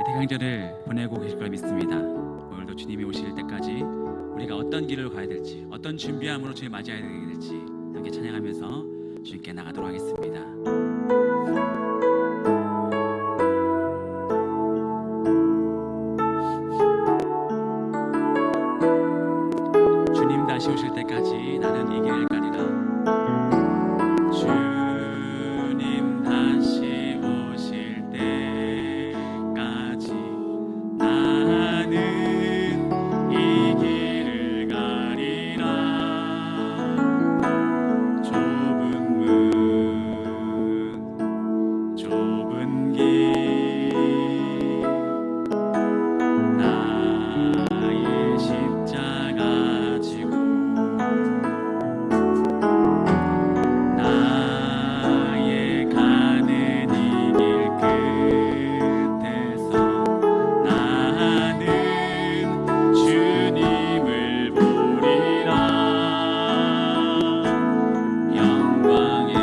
대강절을 보내고 계실 걸 믿습니다. 오늘도 주님이 오실 때까지 우리가 어떤 길을 가야 될지, 어떤 준비함으로 주님 맞이해야 될지 함께 찬양하면서 주님께 나가도록 하겠습니다. 주님 다시 오실 때까지 나는 이 길을 가리라. 주님 다시 오실 때까지 나는 이 길을 가리라. 좁은 문 좁은 길 나의 십자가 지고 나의 가는 이 길 끝에서 나는 주님을 보리라. 영광의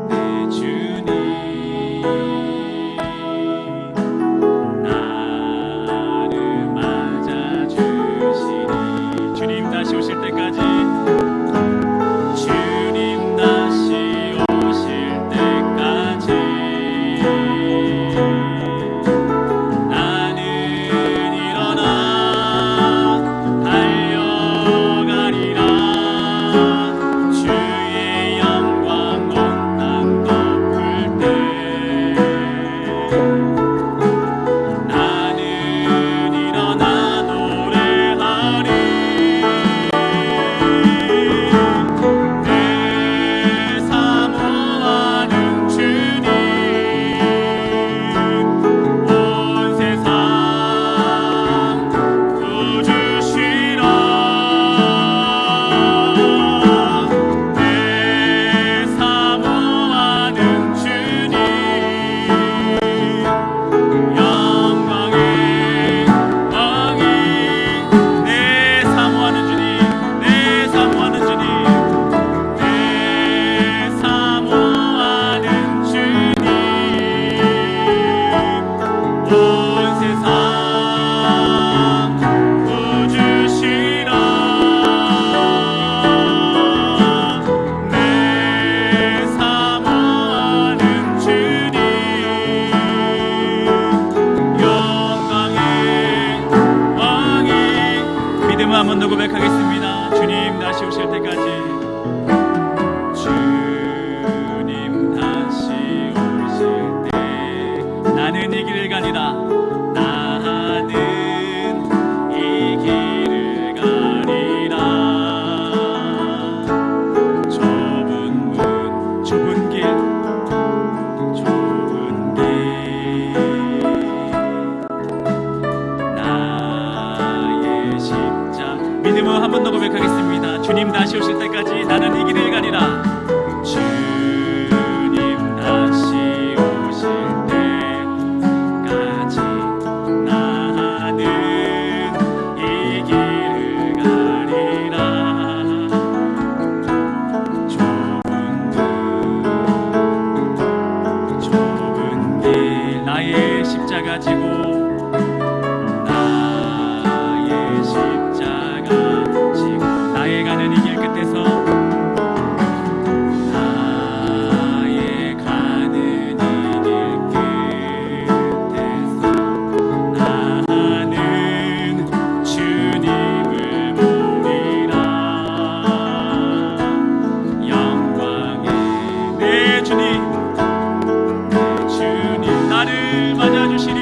내 주님 나를 맞아주시니. 주님 다시 오실 때까지 주님 다시 오실 때까지 나는 일어나 달려가리라. 주의 영광 온 땅 덮을 때 나는 일어나 노래하리. 내 사모하는 주님 온 세상 구주시라. 내 사모하는 주님 영광의 왕이. 내 사모하는 주님, 내 사모하는 주님, 내 사모하는 주님 온 세상 구주시라. 내 사모하는 주님 영광의 왕이. 믿음을 한번 더 고백하겠습니다. 주님 다시 오실 때까지 주님 다시 오실 때 나는 이 길을 가리라. 나는 이 길을 가리라. 좁은 문 좁은 길 좁은 길 나의 십자. 믿음을 한 번 더 고백하겠습니다. 주님 다시 오실 때까지 나는 이 길을 가리라. 주님 다시 오실 때까지 나는 이 길을 가리라. 좁은 문 좁은 길 나의 십자가 지고 나의 십자가 지고 나의 가는 이 길 끝에서 나의 가는 이 길 끝에서 나는 주님을 보리라. 영광의 내 주님, 내 주님 나를 맞아주시리.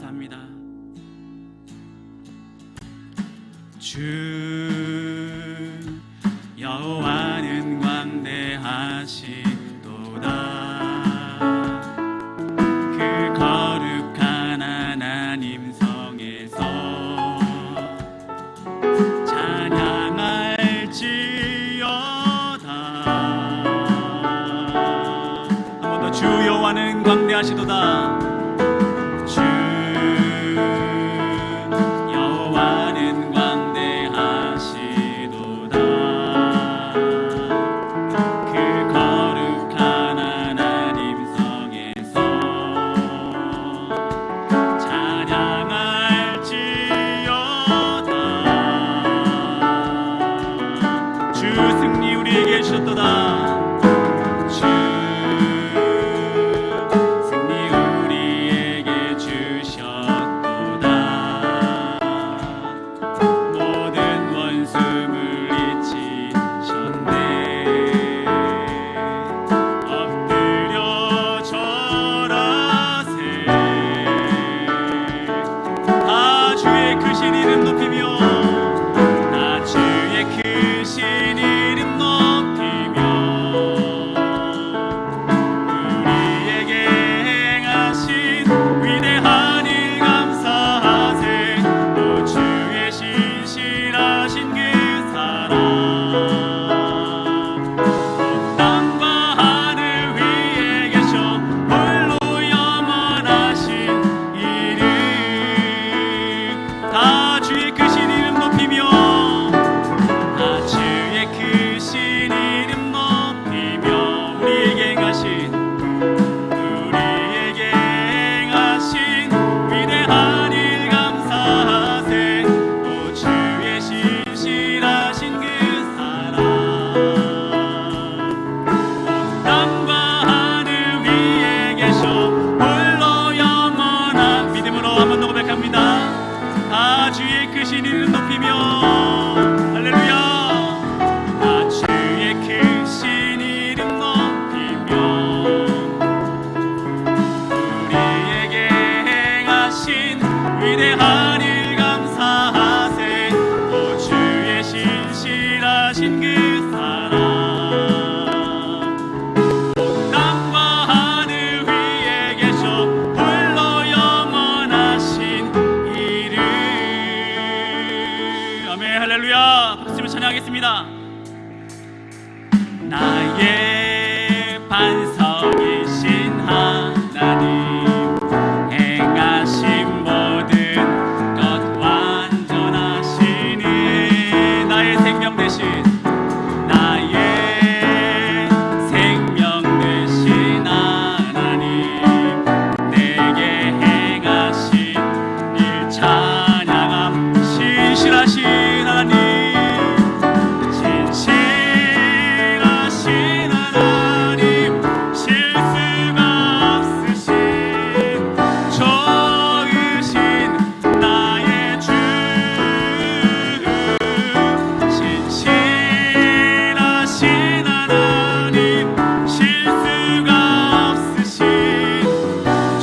감사합니다. 주 여호와는 광대하시도다. 그 거룩한 하나님 성에서 찬양할지어다. 한 번 더. 주 여호와는 광대하시도다. 주 여호와는 광대하시도다. 그 거룩한 하나님 성에서 찬양할지어다. 주 승리 우리에게 주셨도다. 주 승리 우리에게 주셨도다. 모든 원수 물리치셨네. 엎드려 절하세. 다 주의 크신 이름 높이며, 다 주의 크신 이름 높이며, 우리에게 행하신 위대한 일 감사하세. 또 주의 신실하신 그 사랑, 땅과 하늘 위에 계셔 홀로 영원하신 이름. 다 주의 크신 이름 높이며, 다 주의 크신 이름 높이며, 우리에게 행하신 위대한 일 감사하세. 또 주의 신실하신 그 사랑, 땅과 하늘 위에 계셔 홀로 영원한 믿음으로 한번 더 고백합니다. 다 주의 크신 이름 높이며, 할렐루야. 다 주의 크신 이름 높이며, 우리에게 행하신 위대한 일 감사하세. 또 주의 신실하신 그 사랑, 땅과 하늘 위에 계셔 홀로 영원하신 이름. 아멘. 할렐루야. 박수로 찬양하겠습니다. 나의 반석이신 하나님, 행하신 모든 것 완전하시니, 나의 생명 되신, 나의 생명 되신 하나님, 내게 행하신 일 찬양함. 신실하신 하나님, 신실하신 하나님, 실수가 없으신 좋으신 나의 주, 신실하신 하나님, 실수가 없으신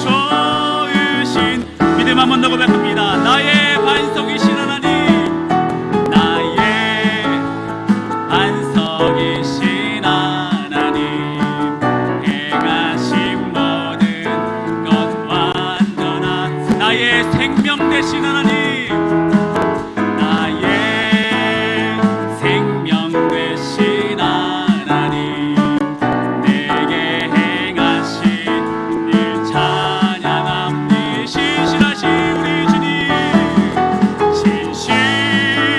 좋으신 믿음 한 번 더 고백합니다. 나의 반석이신 하나님, 나의 반석이신 하나님, 행하신 모든 것 완전한, 나의 생명 되신 하나님, 나의 생명 되신 하나님, 내게 행하신 일 찬양합니다. 신실하신 우리 주님,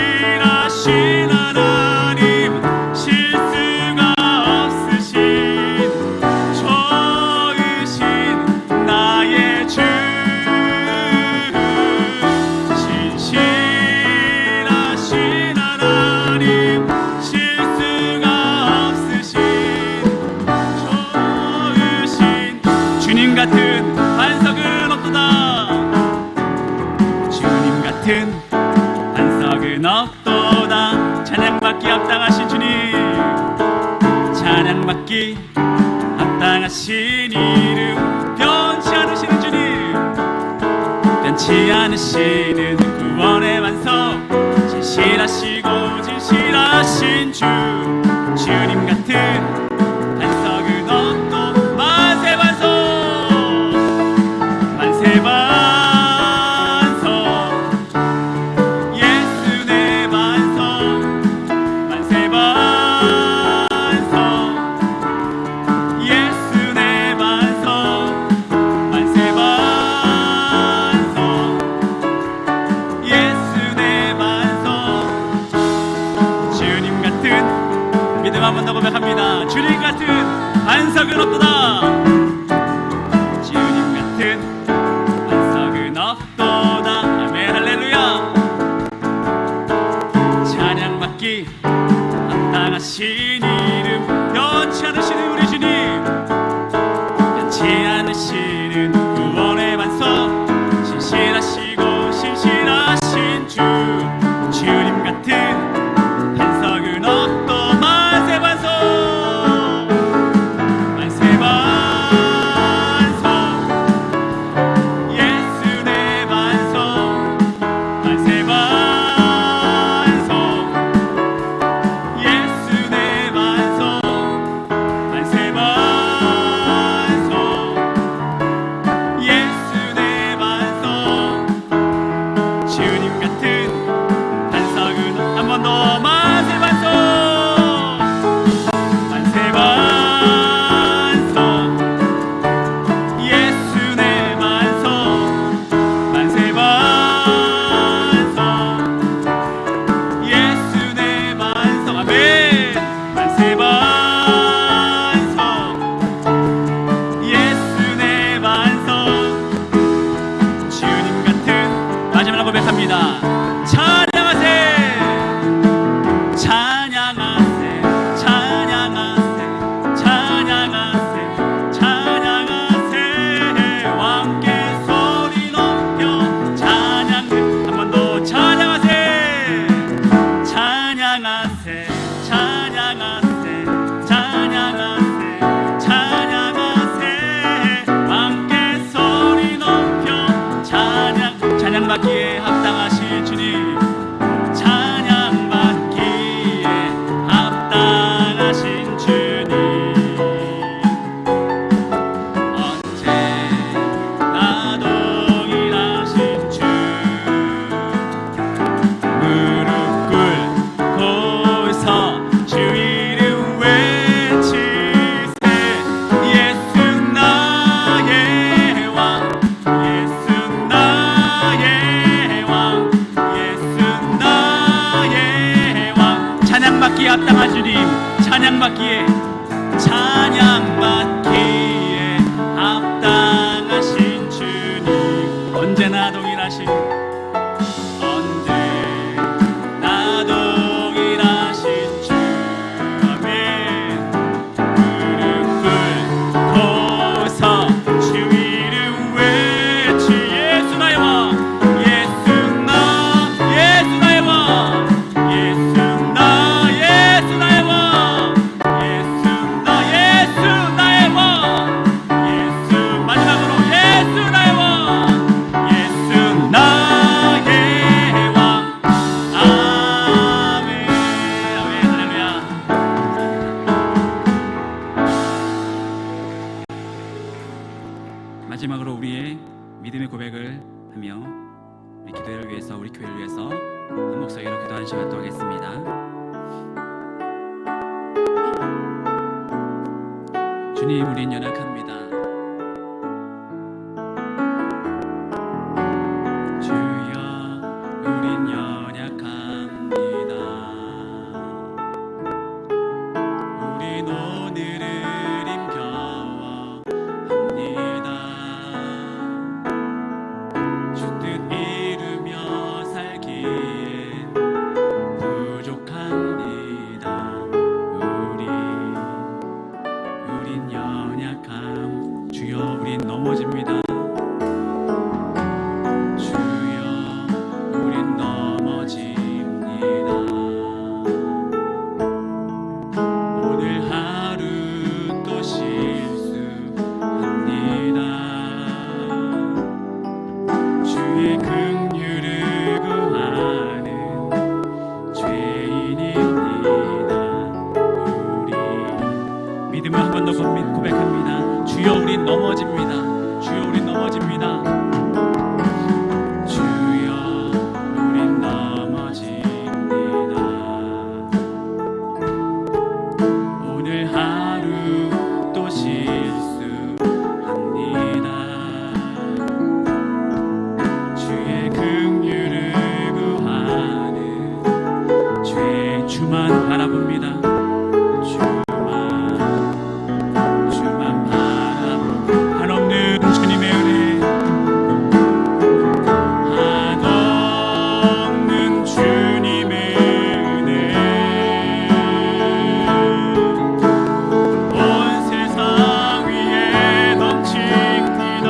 신실하신 하나님, 실수가 없으신 좋으신 나의 주, 신실하신 하나님, 실수가 없으신 좋으신 주님 같은 반석은 없도다. 주님 같은 반석은 없도다. 찬양받기 합당하신 주님, 찬양받기 합당하신 이름, 변치 않으시는 주님, 변치 않으시는 구원의 완성, 진실하시고 진실하신 주, 주님 같은 반석은 없고 만세 반석, 만세 반석, 예수 내 반석, 만세 반석, 예수 내 반석, 만세 반석, 예수 내 반석. 주님 같은 믿음 한 번 더 고백합니다. 주님 같은 반석은 없도다. 주님 같은 반석은 없도다. 아멘 할렐루야. 찬양받기 합당하신 이름, 변치 않으시는 우리 주님, 변치 않으시는 구원의 반석, 신실하시고 신실하신 주, 주님 같은 반석은 없도. 만세 반석, 만세 반석, 예수 내 반석, 만세 반석, 예수 내 반석, 만세 반석, 예수 내 반석. 주님 같은 반석은 한 번 더. 만세 반석, 만세 반석, 예수 내 반석, 만세 반석, 예수 내 반석. 아멘. 만세 반석, 예수 내 반석. 주님 같은, 마지막으로 고백합니다. 찬양하세, 찬양하세, 찬양하세, 찬양하세, 찬양하세. 왕께 소리 높여 찬양. 한 번 더 찬양하세, 찬양하세, 찬양하세, 찬양하세, 찬양하세. 왕께 소리 높여 찬양. 찬양받기에 합당하신 주님, 찬양받기에 합당하신 주님, 언제나 동일하신 주, 무릎 꿇고서 주 이름 외치세. 예수 나의 왕, 예수 나의 왕, 예수 나의 왕. 찬양받기에 합당한 주님, 찬양받기에, 찬양받기에 합당하신 주님, 언제나 동일하신, 언제나 동일하신 주. 아멘. 무릎 꿇고서 주 이름 외치. 예수 나의 왕, 예수 나의 왕, 예수 예수 나의 왕, 예수 나의 왕, 예수. 마지막으로 예수 나의 왕, 예수 나의 왕. 아멘, 아멘, 할렐루야. 마지막으로 우리의 믿음의 고백을 하며 우리 기도를 위해서, 우리 교회를 위해서 한 목소리로 기도하는 시간 또 하겠습니다. 주님, 우린 연약합니다. 주여, 우린 연약합니다. 우린 오늘을 힘겨워합니다. 주 뜻 이루며 살기엔 부족합니다. 우린 연약합니다. 주의 긍휼을 구하는 죄인입니다. 우리 믿음을 한 번 더 고백합니다. 주여 우린 넘어집니다. 주여 우린 넘어집니다. 주여 우린 넘어집니다. 오늘 하루 또 실수합니다. 주의 긍휼을 구하는 죄 주만 바라봅니다. 주만 바라봅니다. 한없는 주님의 은혜, 한없는 주님의 은혜, 온 세상 위에 넘칩니다.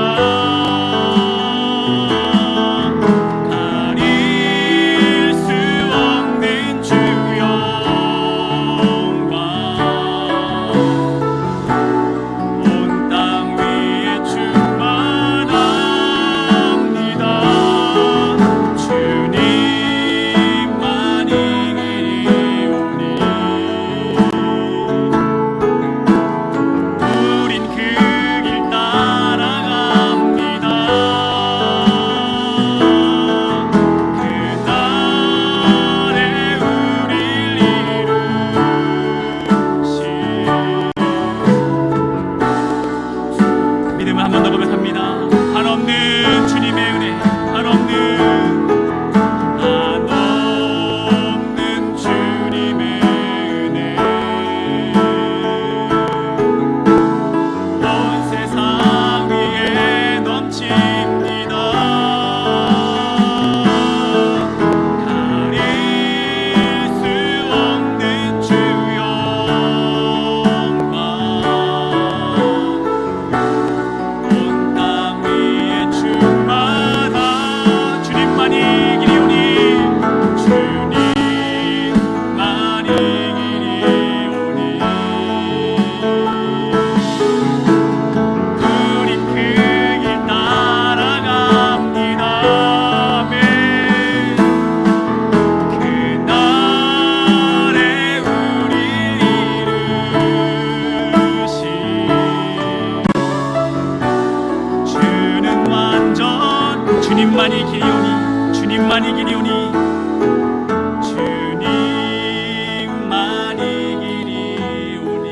가릴 수 없는 주 영광, 온 땅 위에 충만합니다. 주님만이 이리오니 우린 그 길 따라갑니다. 그날에 우릴 이루신 믿음을 한 번 더 고백합니다. 한없는 주님의 은혜, 한없는 주님의 은혜, 온 세상 위에 넘칩니다. 가릴 수 없는 주 영광, 온 땅 위에 충만한 주님만이 이기리오니, 주님만이 이기리오니 우린 그 길 따라갑니다. 아멘. 그날에 우릴 이루신 주는 완전, 주님만이 길이오니, 주님만이 길이오니, 주님만이 길이오니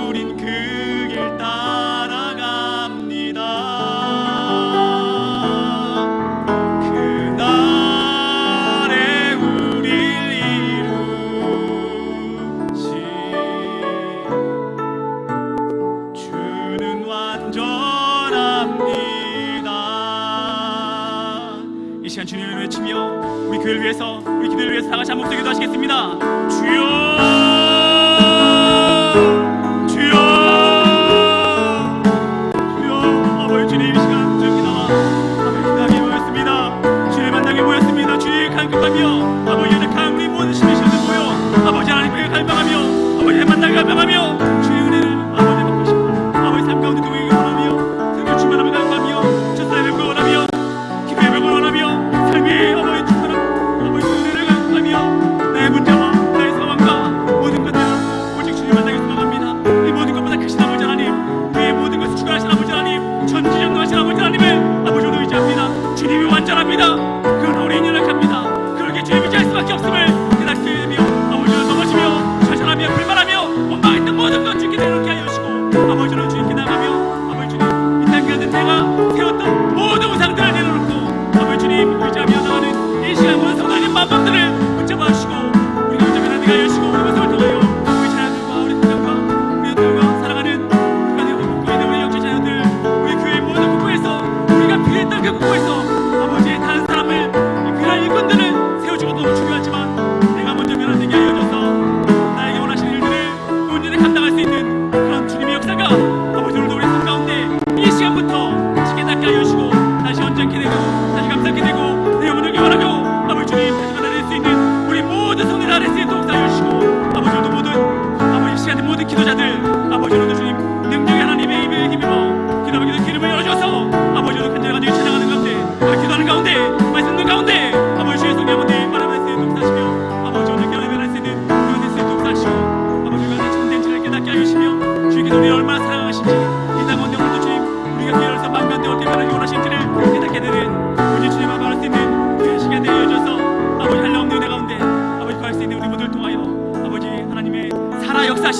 우린 그 길 따라갑니다. 그날에 우릴 이루신 주는 완전합니다. 이 시간 주님을 외치며 우리 교회를 위해서, 우리 기도를 위해서 다 같이 한 목소리 기도하시겠습니다. 주여, 주여, 주여. 아버지 주님, 이 시간 저기 나와 아버지 만나게 모였습니다. 주님 만나게 모였습니다. 주의 간격하며 아버지 연약한 우리 모든 신이시들 모여 아버지 하나님께 갈망하며 아버지 만나게 갈망하며 주의 은혜를 아버지 받고 싶어 아버지 삶 가운데 누구에게 원하며 삶을 충만함을 갈망하며 첫사랑을 원하며 기도의 벽을 원하며 삶의 아버지 충만함 아버지 은혜를 갈망하며 나의 문제와 나의 상황과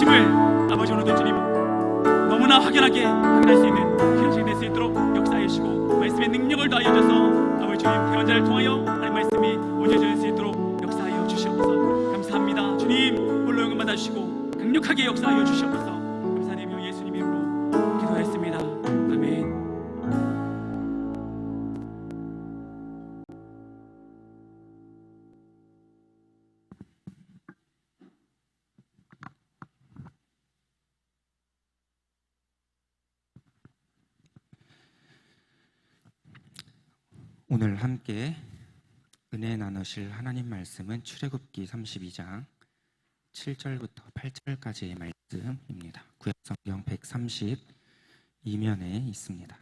계심을 아버지 오늘도 주님 너무나 확연하게 확인할 수 있는 그런 시간 될 수 있도록 역사해 주시고 말씀의 능력을 더하여 주셔서 아버지 주님 대원자를 통하여 하나님 말씀이 온전해질 수 있도록 역사하여 주시옵소서. 감사합니다. 주님 홀로 영광 받아주시고 강력하게 역사하여 주시옵소서. 감사드리며 예수님 이름으로 기도했습니다. 아멘. 오늘 함께 은혜 나누실 하나님 말씀은 출애굽기 32장 7절부터 8절까지의 말씀입니다. 구약성경 132면에 있습니다.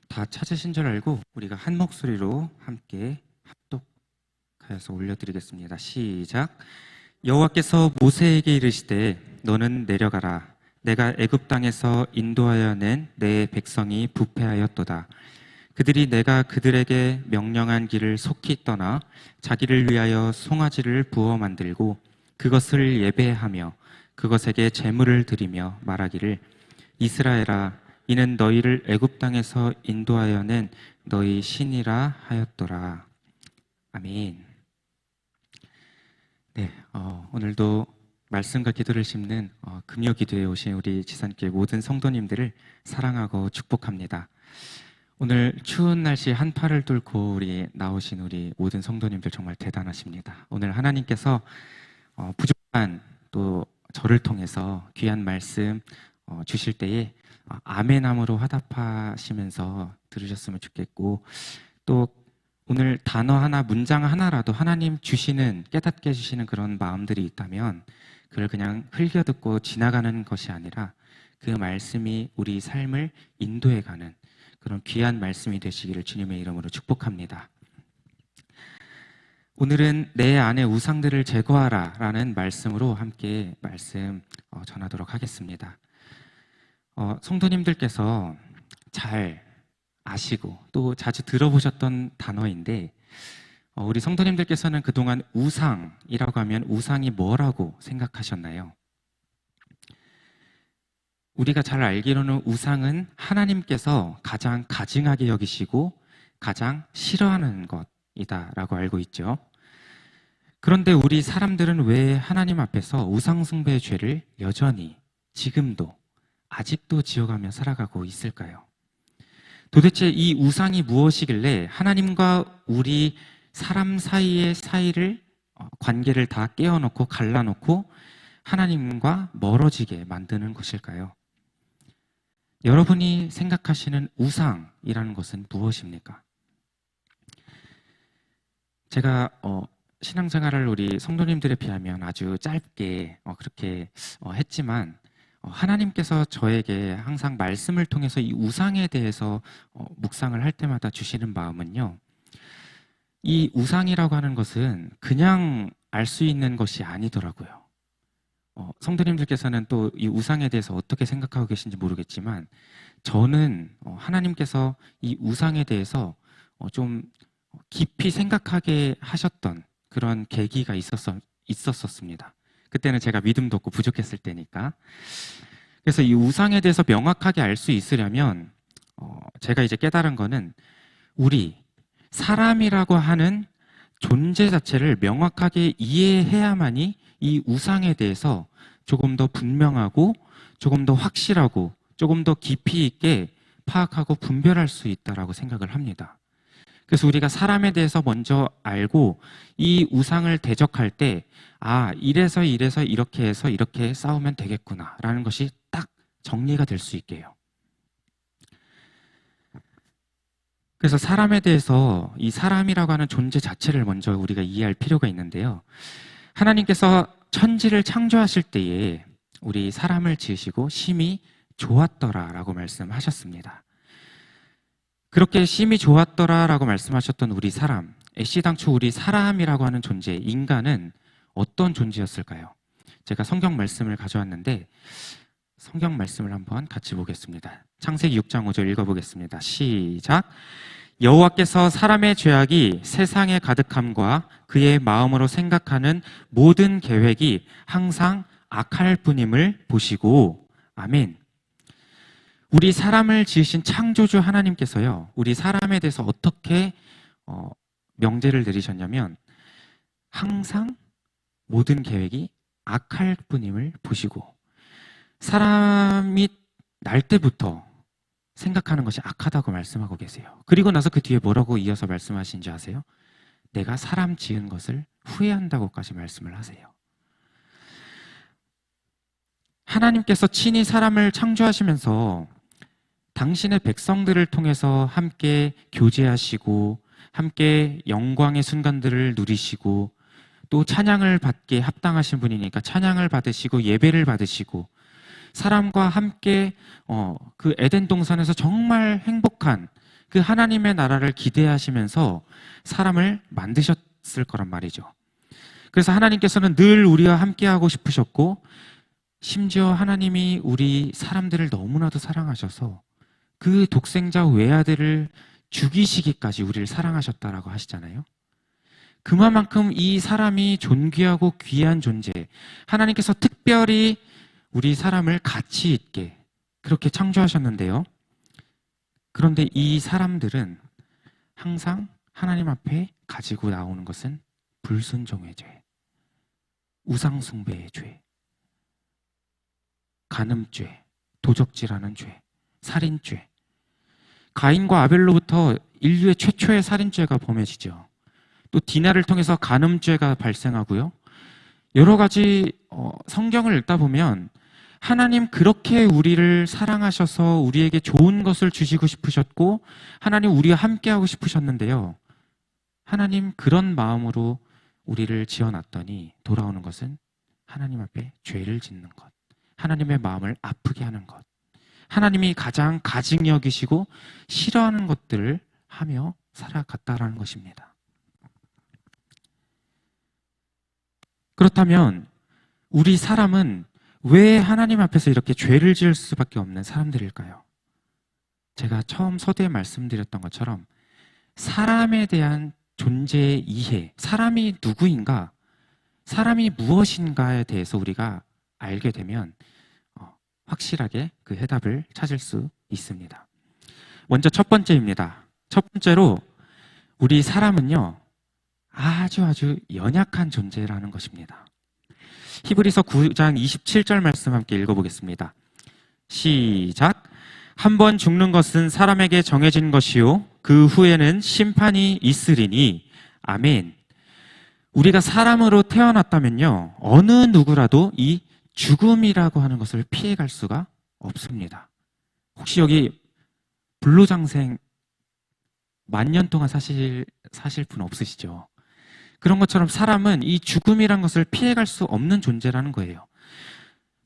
다 찾으신 줄 알고 우리가 한 목소리로 함께 합독하여서 올려드리겠습니다. 시작. 여호와께서 모세에게 이르시되 너는 내려가라. 내가 애굽 땅에서 인도하여 낸 내 백성이 부패하였도다. 그들이 내가 그들에게 명령한 길을 속히 떠나 자기를 위하여 송아지를 부어 만들고 그것을 예배하며 그것에게 제물을 드리며 말하기를 이스라엘아 이는 너희를 애굽 땅에서 인도하여 낸 너희 신이라 하였더라. 아멘. 네, 오늘도 말씀과 기도를 심는 금요 기도에 오신 우리 지산교회 모든 성도님들을 사랑하고 축복합니다. 오늘 추운 날씨 한파를 뚫고 우리 나오신 우리 모든 성도님들 정말 대단하십니다. 오늘 하나님께서 부족한 또 저를 통해서 귀한 말씀 주실 때에 아멘함으로 화답하시면서 들으셨으면 좋겠고, 또 오늘 단어 하나, 문장 하나라도 하나님 주시는, 깨닫게 해주시는 그런 마음들이 있다면 그걸 그냥 흘겨듣고 지나가는 것이 아니라 그 말씀이 우리 삶을 인도해가는 그런 귀한 말씀이 되시기를 주님의 이름으로 축복합니다. 오늘은 내 안의 우상들을 제거하라 라는 말씀으로 함께 말씀 전하도록 하겠습니다. 성도님들께서 잘 아시고 또 자주 들어보셨던 단어인데, 우리 성도님들께서는 그동안 우상이라고 하면 우상이 뭐라고 생각하셨나요? 우리가 잘 알기로는 우상은 하나님께서 가장 가증하게 여기시고 가장 싫어하는 것이다 라고 알고 있죠. 그런데 우리 사람들은 왜 하나님 앞에서 우상 숭배의 죄를 여전히 지금도 아직도 지어가며 살아가고 있을까요? 도대체 이 우상이 무엇이길래 하나님과 우리 사람 사이의 사이를 관계를 다 깨어놓고 갈라놓고 하나님과 멀어지게 만드는 것일까요? 여러분이 생각하시는 우상이라는 것은 무엇입니까? 제가 신앙생활을 우리 성도님들에 비하면 아주 짧게 그렇게 했지만, 하나님께서 저에게 항상 말씀을 통해서 이 우상에 대해서 묵상을 할 때마다 주시는 마음은요, 이 우상이라고 하는 것은 그냥 알 수 있는 것이 아니더라고요. 성도님들께서는 또 이 우상에 대해서 어떻게 생각하고 계신지 모르겠지만, 저는 하나님께서 이 우상에 대해서 좀 깊이 생각하게 하셨던 그런 계기가 있었습니다. 그때는 제가 믿음도 없고 부족했을 때니까. 그래서 이 우상에 대해서 명확하게 알 수 있으려면 제가 이제 깨달은 거는, 우리 사람이라고 하는 존재 자체를 명확하게 이해해야만이 이 우상에 대해서 조금 더 분명하고 조금 더 확실하고 조금 더 깊이 있게 파악하고 분별할 수 있다라고 생각을 합니다. 그래서 우리가 사람에 대해서 먼저 알고 이 우상을 대적할 때, 이래서 이렇게 해서 이렇게 싸우면 되겠구나 라는 것이 딱 정리가 될 수 있게 해요. 그래서 사람에 대해서 이 사람이라고 하는 존재 자체를 먼저 우리가 이해할 필요가 있는데요, 하나님께서 천지를 창조하실 때에 우리 사람을 지으시고 심히 좋았더라 라고 말씀하셨습니다. 그렇게 심히 좋았더라라고 말씀하셨던 우리 사람, 애시당초 우리 사람이라고 하는 존재, 인간은 어떤 존재였을까요? 제가 성경 말씀을 가져왔는데 성경 말씀을 한번 같이 보겠습니다. 창세기 6장 5절 읽어보겠습니다. 시작. 여호와께서 사람의 죄악이 세상에 가득함과 그의 마음으로 생각하는 모든 계획이 항상 악할 뿐임을 보시고. 아멘. 우리 사람을 지으신 창조주 하나님께서요, 우리 사람에 대해서 어떻게 명제를 내리셨냐면 항상 모든 계획이 악할 뿐임을 보시고, 사람이 날 때부터 생각하는 것이 악하다고 말씀하고 계세요. 그리고 나서 그 뒤에 뭐라고 이어서 말씀하신지 아세요? 내가 사람 지은 것을 후회한다고까지 말씀을 하세요. 하나님께서 친히 사람을 창조하시면서 당신의 백성들을 통해서 함께 교제하시고 함께 영광의 순간들을 누리시고 또 찬양을 받게 합당하신 분이니까 찬양을 받으시고 예배를 받으시고 사람과 함께 그 에덴 동산에서 정말 행복한 그 하나님의 나라를 기대하시면서 사람을 만드셨을 거란 말이죠. 그래서 하나님께서는 늘 우리와 함께하고 싶으셨고 심지어 하나님이 우리 사람들을 너무나도 사랑하셔서 그 독생자 외아들을 죽이시기까지 우리를 사랑하셨다라고 하시잖아요. 그만큼 이 사람이 존귀하고 귀한 존재, 하나님께서 특별히 우리 사람을 가치 있게 그렇게 창조하셨는데요. 그런데 이 사람들은 항상 하나님 앞에 가지고 나오는 것은 불순종의 죄, 우상숭배의 죄, 간음죄, 도적질하는 죄, 살인죄. 가인과 아벨로부터 인류의 최초의 살인죄가 범해지죠. 또 디나를 통해서 간음죄가 발생하고요. 여러 가지 성경을 읽다 보면 하나님 그렇게 우리를 사랑하셔서 우리에게 좋은 것을 주시고 싶으셨고 하나님 우리와 함께하고 싶으셨는데요. 하나님 그런 마음으로 우리를 지어놨더니 돌아오는 것은 하나님 앞에 죄를 짓는 것, 하나님의 마음을 아프게 하는 것, 하나님이 가장 가증히 여기시고 싫어하는 것들을 하며 살아갔다라는 것입니다. 그렇다면 우리 사람은 왜 하나님 앞에서 이렇게 죄를 지을 수밖에 없는 사람들일까요? 제가 처음 서두에 말씀드렸던 것처럼 사람에 대한 존재의 이해, 사람이 누구인가, 사람이 무엇인가에 대해서 우리가 알게 되면 확실하게 그 해답을 찾을 수 있습니다. 먼저 첫 번째입니다. 첫 번째로 우리 사람은요, 아주 연약한 존재라는 것입니다. 히브리서 9장 27절 말씀 함께 읽어보겠습니다. 시작. 한 번 죽는 것은 사람에게 정해진 것이요 그 후에는 심판이 있으리니. 아멘. 우리가 사람으로 태어났다면요, 어느 누구라도 이 죽음이라고 하는 것을 피해갈 수가 없습니다. 혹시 여기 불로장생 만년 동안 사실 분 없으시죠? 그런 것처럼 사람은 이 죽음이란 것을 피해갈 수 없는 존재라는 거예요.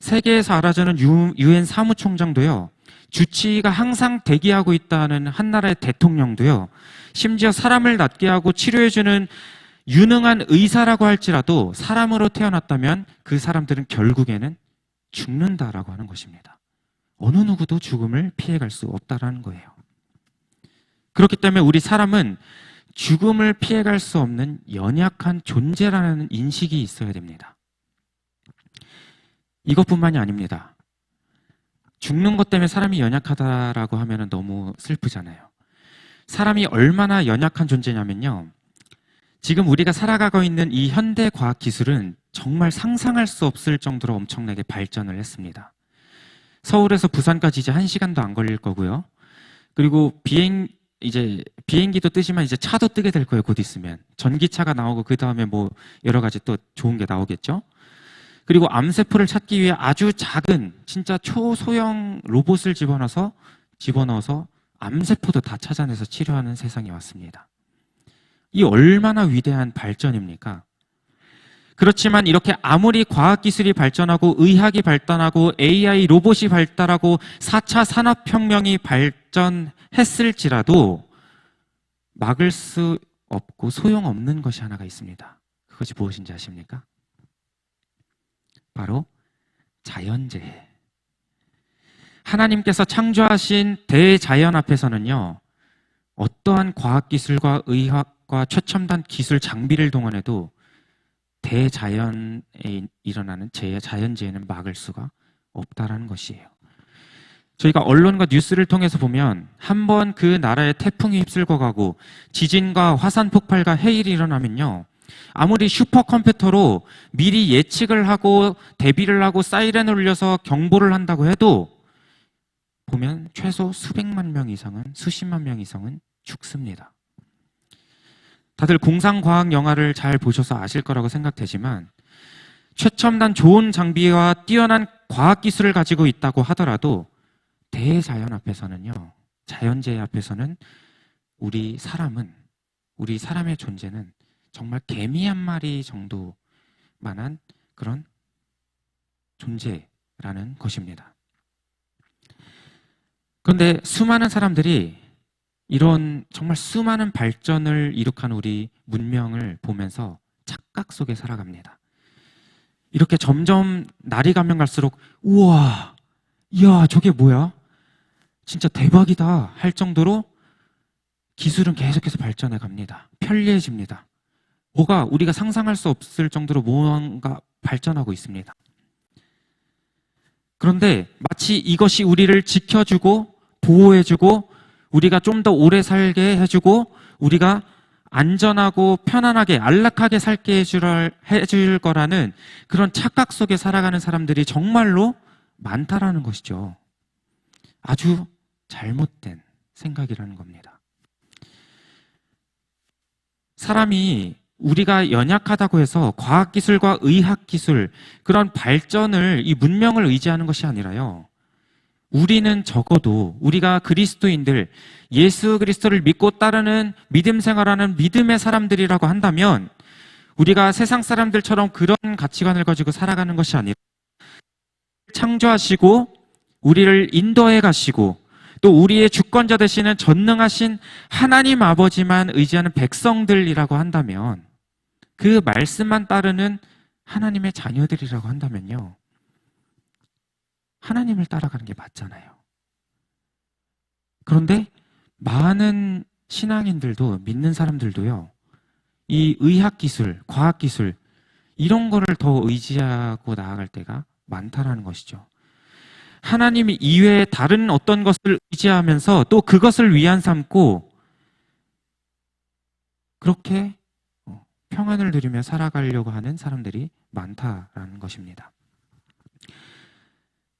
세계에서 알아주는 유엔 사무총장도요, 주치의가 항상 대기하고 있다는 한 나라의 대통령도요, 심지어 사람을 낫게 하고 치료해주는 유능한 의사라고 할지라도 사람으로 태어났다면 그 사람들은 결국에는 죽는다라고 하는 것입니다. 어느 누구도 죽음을 피해갈 수 없다라는 거예요. 그렇기 때문에 우리 사람은 죽음을 피해갈 수 없는 연약한 존재라는 인식이 있어야 됩니다. 이것뿐만이 아닙니다. 죽는 것 때문에 사람이 연약하다라고 하면 너무 슬프잖아요. 사람이 얼마나 연약한 존재냐면요, 지금 우리가 살아가고 있는 이 현대 과학 기술은 정말 상상할 수 없을 정도로 엄청나게 발전을 했습니다. 서울에서 부산까지 이제 1시간도 안 걸릴 거고요. 그리고 비행기도 뜨지만 이제 차도 뜨게 될 거예요. 곧 있으면 전기차가 나오고 그 다음에 뭐 여러 가지 또 좋은 게 나오겠죠. 그리고 암세포를 찾기 위해 아주 작은 진짜 초소형 로봇을 집어넣어서 암세포도 다 찾아내서 치료하는 세상이 왔습니다. 이 얼마나 위대한 발전입니까? 그렇지만 이렇게 아무리 과학기술이 발전하고 의학이 발전하고 AI 로봇이 발달하고 4차 산업혁명이 발전했을지라도 막을 수 없고 소용없는 것이 하나가 있습니다. 그것이 무엇인지 아십니까? 바로 자연재해. 하나님께서 창조하신 대자연 앞에서는요, 어떠한 과학기술과 의학과 최첨단 기술 장비를 동원해도 대자연에 일어나는 자연재해는 막을 수가 없다라는 것이에요. 저희가 언론과 뉴스를 통해서 보면 한번 그 나라에 태풍이 휩쓸고 가고 지진과 화산 폭발과 해일이 일어나면요, 아무리 슈퍼컴퓨터로 미리 예측을 하고 대비를 하고 사이렌을 울려서 경보를 한다고 해도 보면 최소 수백만 명 이상은, 수십만 명 이상은 죽습니다. 다들 공상과학 영화를 잘 보셔서 아실 거라고 생각되지만 최첨단 좋은 장비와 뛰어난 과학기술을 가지고 있다고 하더라도 대자연 앞에서는요, 자연재해 앞에서는 우리 사람의 존재는 정말 개미 한 마리 정도만한 그런 존재라는 것입니다. 그런데 수많은 사람들이 이런 정말 수많은 발전을 이룩한 우리 문명을 보면서 착각 속에 살아갑니다. 이렇게 점점 날이 가면 갈수록 우와, 이야, 저게 뭐야? 진짜 대박이다 할 정도로 기술은 계속해서 발전해 갑니다. 편리해집니다. 뭐가 우리가 상상할 수 없을 정도로 무언가 발전하고 있습니다. 그런데 마치 이것이 우리를 지켜주고 보호해주고 우리가 좀 더 오래 살게 해주고 우리가 안전하고 편안하게 안락하게 살게 해줄 거라는 그런 착각 속에 살아가는 사람들이 정말로 많다라는 것이죠. 아주 잘못된 생각이라는 겁니다. 사람이 우리가 연약하다고 해서 과학기술과 의학기술, 그런 발전을, 이 문명을 의지하는 것이 아니라요, 우리는 적어도 우리가 그리스도인들, 예수 그리스도를 믿고 따르는 믿음 생활하는 믿음의 사람들이라고 한다면 우리가 세상 사람들처럼 그런 가치관을 가지고 살아가는 것이 아니라 창조하시고 우리를 인도해 가시고 또 우리의 주권자 되시는 전능하신 하나님 아버지만 의지하는 백성들이라고 한다면, 그 말씀만 따르는 하나님의 자녀들이라고 한다면요, 하나님을 따라가는 게 맞잖아요. 그런데 많은 신앙인들도, 믿는 사람들도요, 이 의학기술, 과학기술 이런 거를 더 의지하고 나아갈 때가 많다라는 것이죠. 하나님 이외에 다른 어떤 것을 의지하면서 또 그것을 위안 삼고 그렇게 평안을 누리며 살아가려고 하는 사람들이 많다라는 것입니다.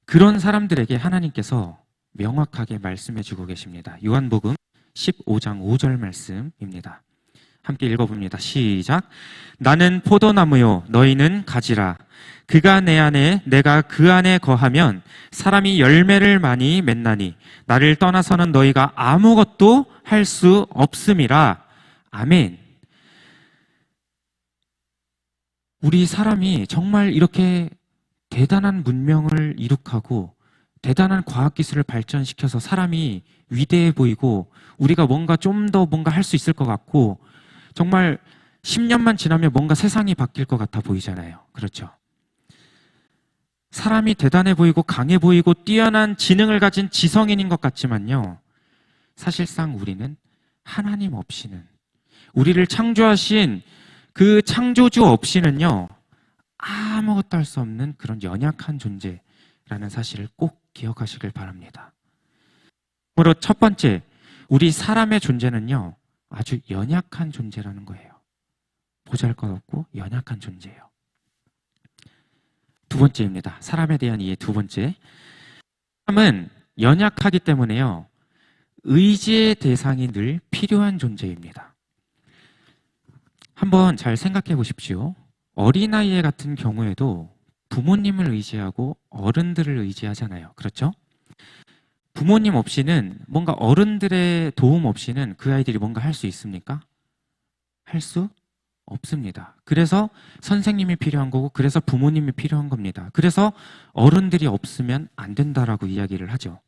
그런 사람들에게 하나님께서 명확하게 말씀해 주고 계십니다. 요한복음 15장 5절 말씀입니다. 함께 읽어봅니다. 시작. 나는 포도나무요 너희는 가지라. 그가 내 안에 내가 그 안에 거하면 사람이 열매를 많이 맺나니 나를 떠나서는 너희가 아무것도 할 수 없음이라. 아멘. 우리 사람이 정말 이렇게 대단한 문명을 이룩하고 대단한 과학기술을 발전시켜서 사람이 위대해 보이고 우리가 뭔가 좀 더 뭔가 할 수 있을 것 같고 정말 10년만 지나면 뭔가 세상이 바뀔 것 같아 보이잖아요. 그렇죠? 사람이 대단해 보이고 강해 보이고 뛰어난 지능을 가진 지성인인 것 같지만요, 사실상 우리는 하나님 없이는, 우리를 창조하신 그 창조주 없이는요 아무것도 할 수 없는 그런 연약한 존재라는 사실을 꼭 기억하시길 바랍니다. 그러므로 첫 번째, 우리 사람의 존재는요 아주 연약한 존재라는 거예요. 보잘것없고 연약한 존재예요. 두 번째입니다. 사람에 대한 이해 두 번째. 사람은 연약하기 때문에요, 의지의 대상이 늘 필요한 존재입니다. 한번 잘 생각해 보십시오. 어린아이 같은 경우에도 부모님을 의지하고 어른들을 의지하잖아요. 그렇죠? 부모님 없이는, 뭔가 어른들의 도움 없이는 그 아이들이 뭔가 할 수 있습니까? 할 수 없습니다. 그래서 선생님이 필요한 거고, 그래서 부모님이 필요한 겁니다. 그래서 어른들이 없으면 안 된다라고 이야기를 하죠.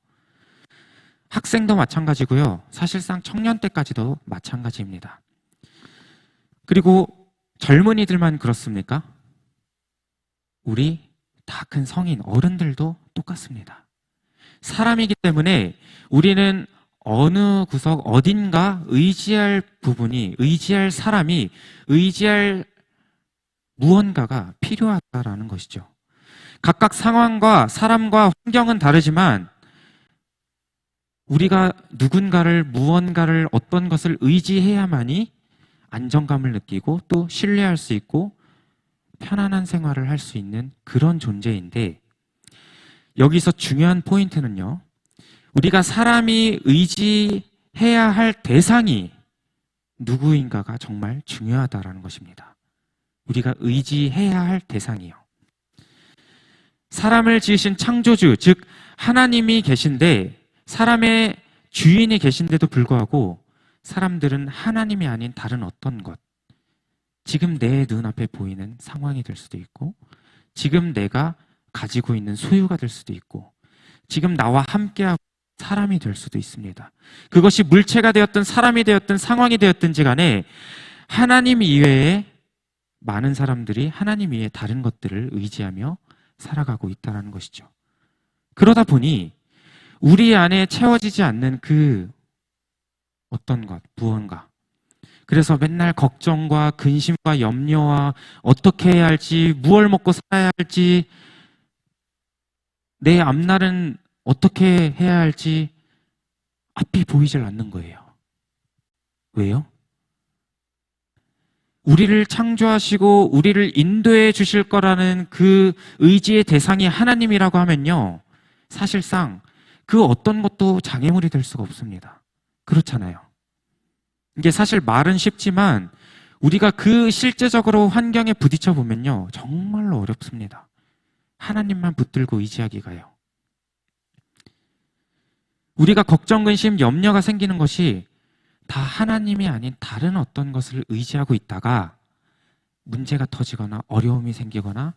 학생도 마찬가지고요. 사실상 청년 때까지도 마찬가지입니다. 그리고 젊은이들만 그렇습니까? 우리 다 큰 성인, 어른들도 똑같습니다. 사람이기 때문에 우리는 어느 구석 어딘가 의지할 부분이, 의지할 사람이, 의지할 무언가가 필요하다라는 것이죠. 각각 상황과 사람과 환경은 다르지만 우리가 누군가를, 무언가를, 어떤 것을 의지해야만이 안정감을 느끼고 또 신뢰할 수 있고 편안한 생활을 할 수 있는 그런 존재인데, 여기서 중요한 포인트는요, 우리가 사람이 의지해야 할 대상이 누구인가가 정말 중요하다라는 것입니다. 우리가 의지해야 할 대상이요. 사람을 지으신 창조주, 즉 하나님이 계신데, 사람의 주인이 계신데도 불구하고 사람들은 하나님이 아닌 다른 어떤 것, 지금 내 눈앞에 보이는 상황이 될 수도 있고, 지금 내가 가지고 있는 소유가 될 수도 있고, 지금 나와 함께하고 사람이 될 수도 있습니다. 그것이 물체가 되었든 사람이 되었든 상황이 되었든지 간에 하나님 이외에 많은 사람들이 하나님 이외에 다른 것들을 의지하며 살아가고 있다는 것이죠. 그러다 보니 우리 안에 채워지지 않는 그 어떤 것, 무언가, 그래서 맨날 걱정과 근심과 염려와 어떻게 해야 할지, 무얼 먹고 살아야 할지, 내 앞날은 어떻게 해야 할지 앞이 보이질 않는 거예요. 왜요? 우리를 창조하시고 우리를 인도해 주실 거라는 그 의지의 대상이 하나님이라고 하면요, 사실상 그 어떤 것도 장애물이 될 수가 없습니다. 그렇잖아요. 이게 사실 말은 쉽지만 우리가 그 실제적으로 환경에 부딪혀 보면요, 정말로 어렵습니다. 하나님만 붙들고 의지하기가요. 우리가 걱정, 근심, 염려가 생기는 것이 다 하나님이 아닌 다른 어떤 것을 의지하고 있다가 문제가 터지거나 어려움이 생기거나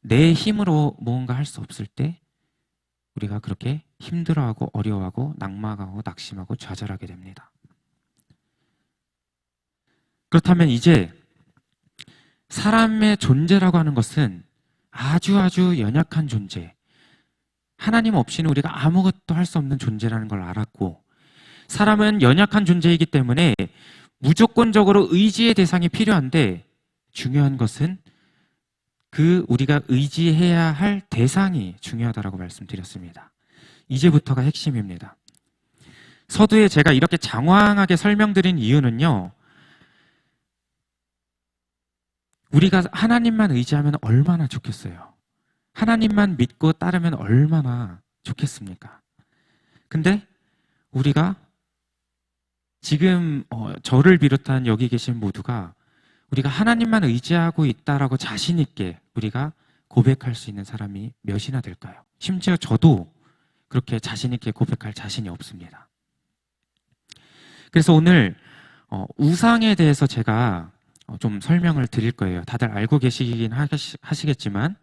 내 힘으로 무언가 할 수 없을 때 우리가 그렇게 힘들어하고 어려워하고 낙망하고 낙심하고 좌절하게 됩니다. 그렇다면 이제 사람의 존재라고 하는 것은 아주 연약한 존재, 하나님 없이는 우리가 아무것도 할 수 없는 존재라는 걸 알았고, 사람은 연약한 존재이기 때문에 무조건적으로 의지의 대상이 필요한데, 중요한 것은 그 우리가 의지해야 할 대상이 중요하다고 말씀드렸습니다. 이제부터가 핵심입니다. 서두에 제가 이렇게 장황하게 설명드린 이유는요, 우리가 하나님만 의지하면 얼마나 좋겠어요. 하나님만 믿고 따르면 얼마나 좋겠습니까? 근데 우리가 지금 저를 비롯한 여기 계신 모두가 우리가 하나님만 의지하고 있다라고 자신 있게 우리가 고백할 수 있는 사람이 몇이나 될까요? 심지어 저도 그렇게 자신 있게 고백할 자신이 없습니다. 그래서 오늘 우상에 대해서 제가 좀 설명을 드릴 거예요. 다들 알고 계시긴 하시겠지만,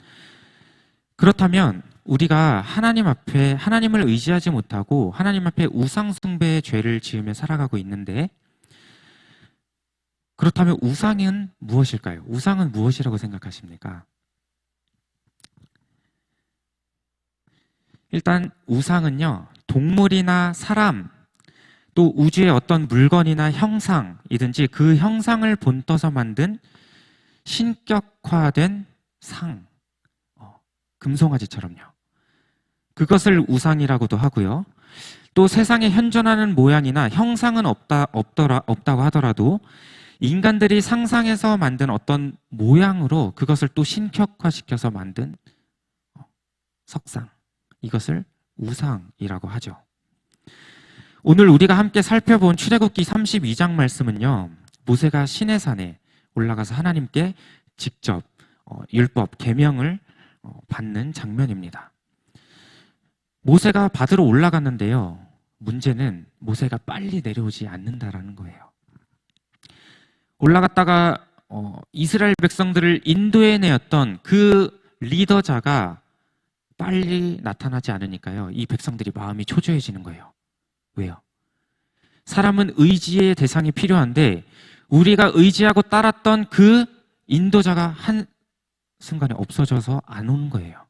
그렇다면 우리가 하나님 앞에 하나님을 의지하지 못하고 하나님 앞에 우상 숭배의 죄를 지으며 살아가고 있는데, 그렇다면 우상은 무엇일까요? 우상은 무엇이라고 생각하십니까? 일단 우상은요, 동물이나 사람, 또 우주의 어떤 물건이나 형상이든지 그 형상을 본떠서 만든 신격화된 상, 금송아지처럼요. 그것을 우상이라고도 하고요. 또 세상에 현존하는 모양이나 형상은 없다고 하더라도 인간들이 상상해서 만든 어떤 모양으로 그것을 또 신격화시켜서 만든 석상, 이것을 우상이라고 하죠. 오늘 우리가 함께 살펴본 출애굽기 32장 말씀은요, 모세가 시내산에 올라가서 하나님께 직접 율법, 계명을 받는 장면입니다. 모세가 받으러 올라갔는데요, 문제는 모세가 빨리 내려오지 않는다라는 거예요. 올라갔다가 이스라엘 백성들을 인도해내었던 그 리더자가 빨리 나타나지 않으니까요. 이 백성들이 마음이 초조해지는 거예요. 왜요? 사람은 의지의 대상이 필요한데 우리가 의지하고 따랐던 그 인도자가 한 순간에 없어져서 안 오는 거예요.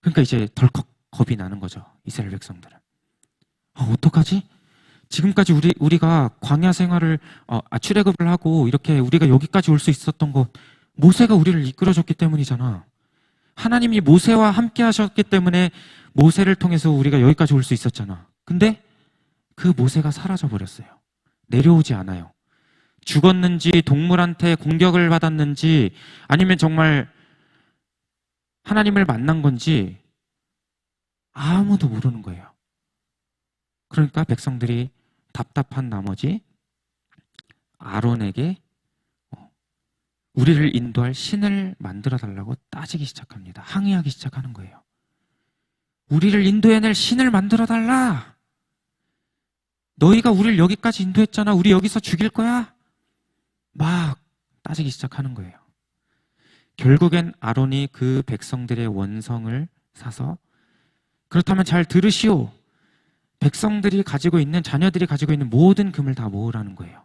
그러니까 이제 덜컥 겁이 나는 거죠. 이스라엘 백성들은. 어떡하지? 지금까지 우리가 광야 생활을 출애굽을 하고 이렇게 우리가 여기까지 올 수 있었던 것 모세가 우리를 이끌어줬기 때문이잖아. 하나님이 모세와 함께 하셨기 때문에 모세를 통해서 우리가 여기까지 올 수 있었잖아. 근데 그 모세가 사라져 버렸어요. 내려오지 않아요. 죽었는지 동물한테 공격을 받았는지 아니면 정말 하나님을 만난 건지 아무도 모르는 거예요. 그러니까 백성들이 답답한 나머지 아론에게 우리를 인도할 신을 만들어 달라고 따지기 시작합니다. 항의하기 시작하는 거예요. 우리를 인도해낼 신을 만들어 달라. 너희가 우리를 여기까지 인도했잖아. 우리 여기서 죽일 거야. 막 따지기 시작하는 거예요. 결국엔 아론이 그 백성들의 원성을 사서 그렇다면 잘 들으시오. 백성들이 가지고 있는 자녀들이 가지고 있는 모든 금을 다 모으라는 거예요.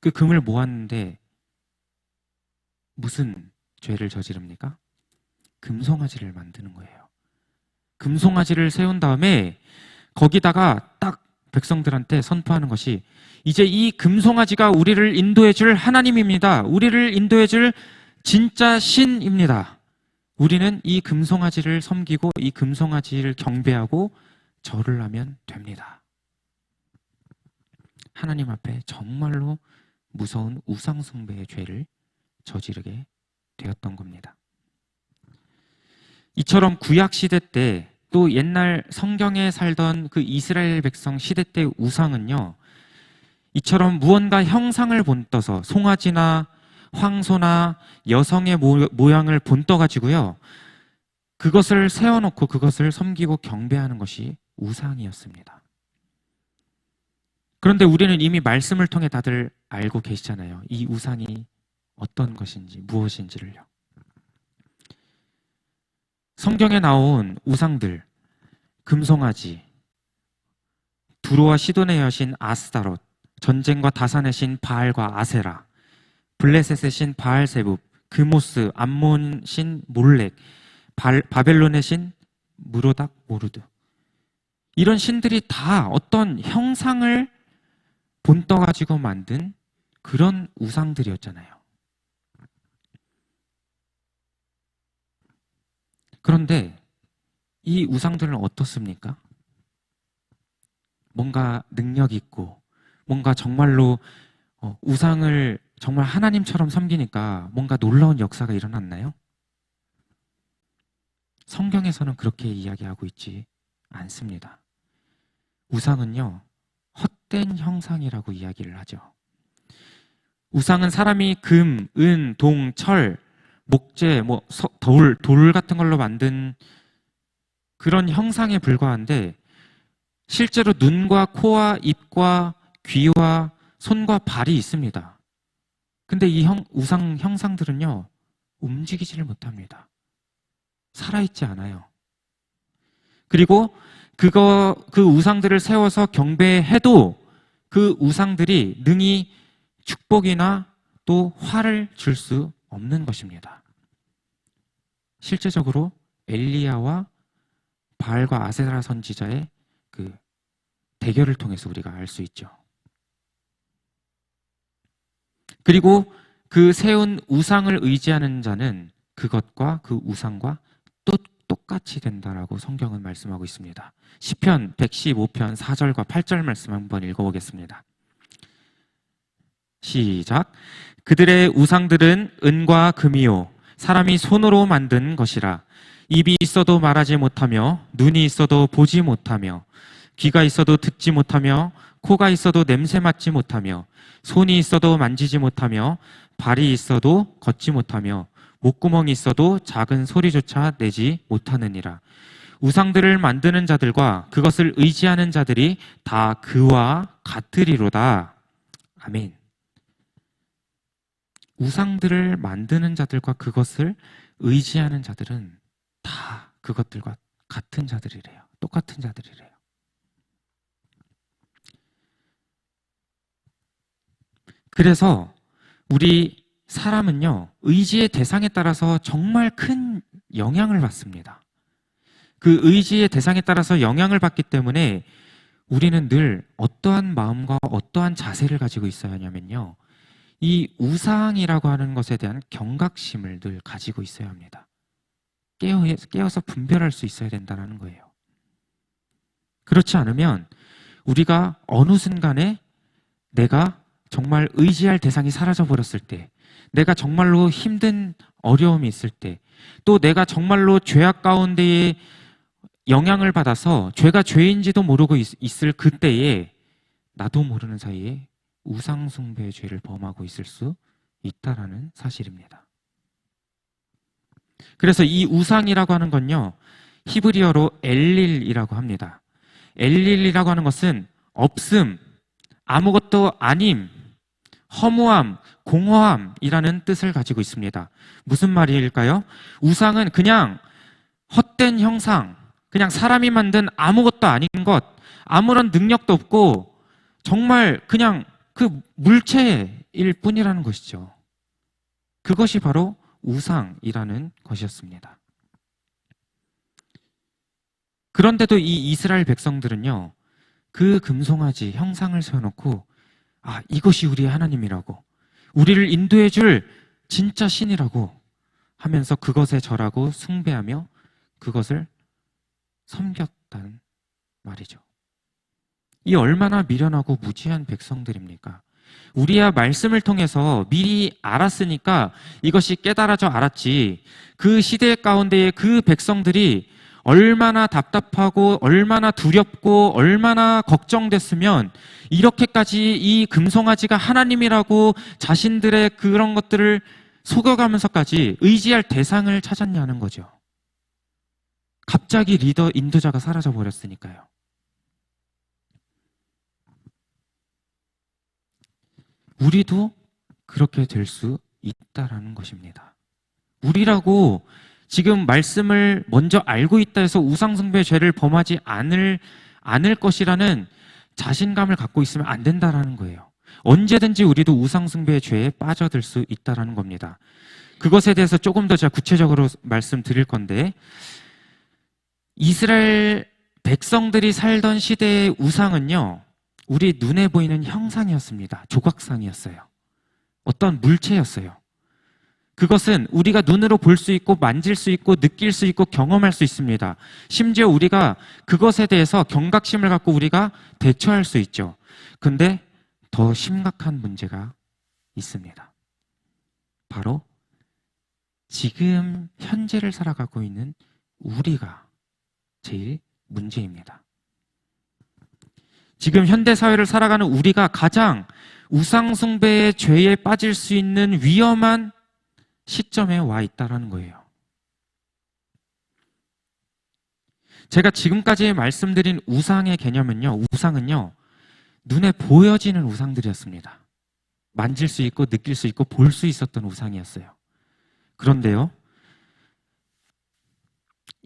그 금을 모았는데 무슨 죄를 저지릅니까? 금송아지를 만드는 거예요. 금송아지를 세운 다음에 거기다가 딱 백성들한테 선포하는 것이 이제 이 금송아지가 우리를 인도해 줄 하나님입니다. 우리를 인도해 줄 진짜 신입니다. 우리는 이 금송아지를 섬기고 이 금송아지를 경배하고 절을 하면 됩니다. 하나님 앞에 정말로 무서운 우상숭배의 죄를 저지르게 되었던 겁니다. 이처럼 구약시대 때 또 옛날 성경에 살던 그 이스라엘 백성 시대 때 우상은요, 이처럼 무언가 형상을 본떠서 송아지나 황소나 여성의 모양을 본떠가지고요, 그것을 세워놓고 그것을 섬기고 경배하는 것이 우상이었습니다. 그런데 우리는 이미 말씀을 통해 다들 알고 계시잖아요. 이 우상이 어떤 것인지, 무엇인지를요. 성경에 나온 우상들, 금송아지, 두로와 시돈의 여신 아스타롯, 전쟁과 다산의 신 바알과 아세라, 블레셋의 신 바알세붑, 그모스, 암몬 신 몰렉, 바벨론의 신 무로닥 모르드. 이런 신들이 다 어떤 형상을 본떠가지고 만든 그런 우상들이었잖아요. 그런데 이 우상들은 어떻습니까? 뭔가 능력 있고 뭔가 정말로 우상을 정말 하나님처럼 섬기니까 뭔가 놀라운 역사가 일어났나요? 성경에서는 그렇게 이야기하고 있지 않습니다. 우상은요, 헛된 형상이라고 이야기를 하죠. 우상은 사람이 금, 은, 동, 철, 목재, 돌 같은 걸로 만든 그런 형상에 불과한데 실제로 눈과 코와 입과 귀와 손과 발이 있습니다. 근데 이 우상 형상들은요, 움직이지를 못합니다. 살아있지 않아요. 그리고 그 우상들을 세워서 경배해도 그 우상들이 능히 축복이나 또 화를 줄 수 없는 것입니다. 실제적으로 엘리야와 바알과 아세라 선지자의 그 대결을 통해서 우리가 알 수 있죠. 그리고 그 세운 우상을 의지하는 자는 그것과 그 우상과 또 똑같이 된다라고 성경은 말씀하고 있습니다. 시편 115편 4절과 8절 말씀 한번 읽어보겠습니다. 시작. 그들의 우상들은 은과 금이요 사람이 손으로 만든 것이라. 입이 있어도 말하지 못하며 눈이 있어도 보지 못하며 귀가 있어도 듣지 못하며 코가 있어도 냄새 맡지 못하며 손이 있어도 만지지 못하며 발이 있어도 걷지 못하며 목구멍이 있어도 작은 소리조차 내지 못하느니라. 우상들을 만드는 자들과 그것을 의지하는 자들이 다 그와 같으리로다. 아멘. 우상들을 만드는 자들과 그것을 의지하는 자들은 다 그것들과 같은 자들이래요. 똑같은 자들이래요. 그래서 우리 사람은요, 의지의 대상에 따라서 정말 큰 영향을 받습니다. 그 의지의 대상에 따라서 영향을 받기 때문에 우리는 늘 어떠한 마음과 어떠한 자세를 가지고 있어야 하냐면요, 이 우상이라고 하는 것에 대한 경각심을 늘 가지고 있어야 합니다. 깨어서 분별할 수 있어야 된다는 거예요. 그렇지 않으면 우리가 어느 순간에 내가 정말 의지할 대상이 사라져 버렸을 때, 내가 정말로 힘든 어려움이 있을 때, 또 내가 정말로 죄악 가운데에 영향을 받아서 죄가 죄인지도 모르고 있을 그때에 나도 모르는 사이에 우상숭배의 죄를 범하고 있을 수 있다라는 사실입니다. 그래서 이 우상이라고 하는 건요, 히브리어로 엘릴이라고 합니다. 엘릴이라고 하는 것은 없음, 아무것도 아님, 허무함, 공허함이라는 뜻을 가지고 있습니다. 무슨 말일까요? 우상은 그냥 헛된 형상, 그냥 사람이 만든 아무것도 아닌 것, 아무런 능력도 없고 정말 그냥 그 물체일 뿐이라는 것이죠. 그것이 바로 우상이라는 것이었습니다. 그런데도 이 이스라엘 백성들은요, 그 금송아지 형상을 세워놓고 이것이 우리의 하나님이라고, 우리를 인도해 줄 진짜 신이라고 하면서 그것에 절하고 숭배하며 그것을 섬겼다는 말이죠. 이 얼마나 미련하고 무지한 백성들입니까? 우리야 말씀을 통해서 미리 알았으니까 이것이 깨달아져 알았지, 그 시대 가운데에 그 백성들이 얼마나 답답하고 얼마나 두렵고 얼마나 걱정됐으면 이렇게까지 이 금송아지가 하나님이라고 자신들의 그런 것들을 속여가면서까지 의지할 대상을 찾았냐는 거죠. 갑자기 리더, 인도자가 사라져 버렸으니까요. 우리도 그렇게 될 수 있다라는 것입니다. 우리라고 지금 말씀을 먼저 알고 있다 해서 우상숭배의 죄를 범하지 않을 것이라는 자신감을 갖고 있으면 안 된다라는 거예요. 언제든지 우리도 우상숭배의 죄에 빠져들 수 있다라는 겁니다. 그것에 대해서 조금 더 제가 구체적으로 말씀드릴 건데, 이스라엘 백성들이 살던 시대의 우상은요, 우리 눈에 보이는 형상이었습니다. 조각상이었어요. 어떤 물체였어요. 그것은 우리가 눈으로 볼 수 있고 만질 수 있고 느낄 수 있고 경험할 수 있습니다. 심지어 우리가 그것에 대해서 경각심을 갖고 우리가 대처할 수 있죠. 근데 더 심각한 문제가 있습니다. 바로 지금 현재를 살아가고 있는 우리가 제일 문제입니다. 지금 현대사회를 살아가는 우리가 가장 우상숭배의 죄에 빠질 수 있는 위험한 시점에 와 있다는 거예요. 제가 지금까지 말씀드린 우상의 개념은요, 우상은요, 눈에 보여지는 우상들이었습니다. 만질 수 있고 느낄 수 있고 볼 수 있었던 우상이었어요. 그런데요,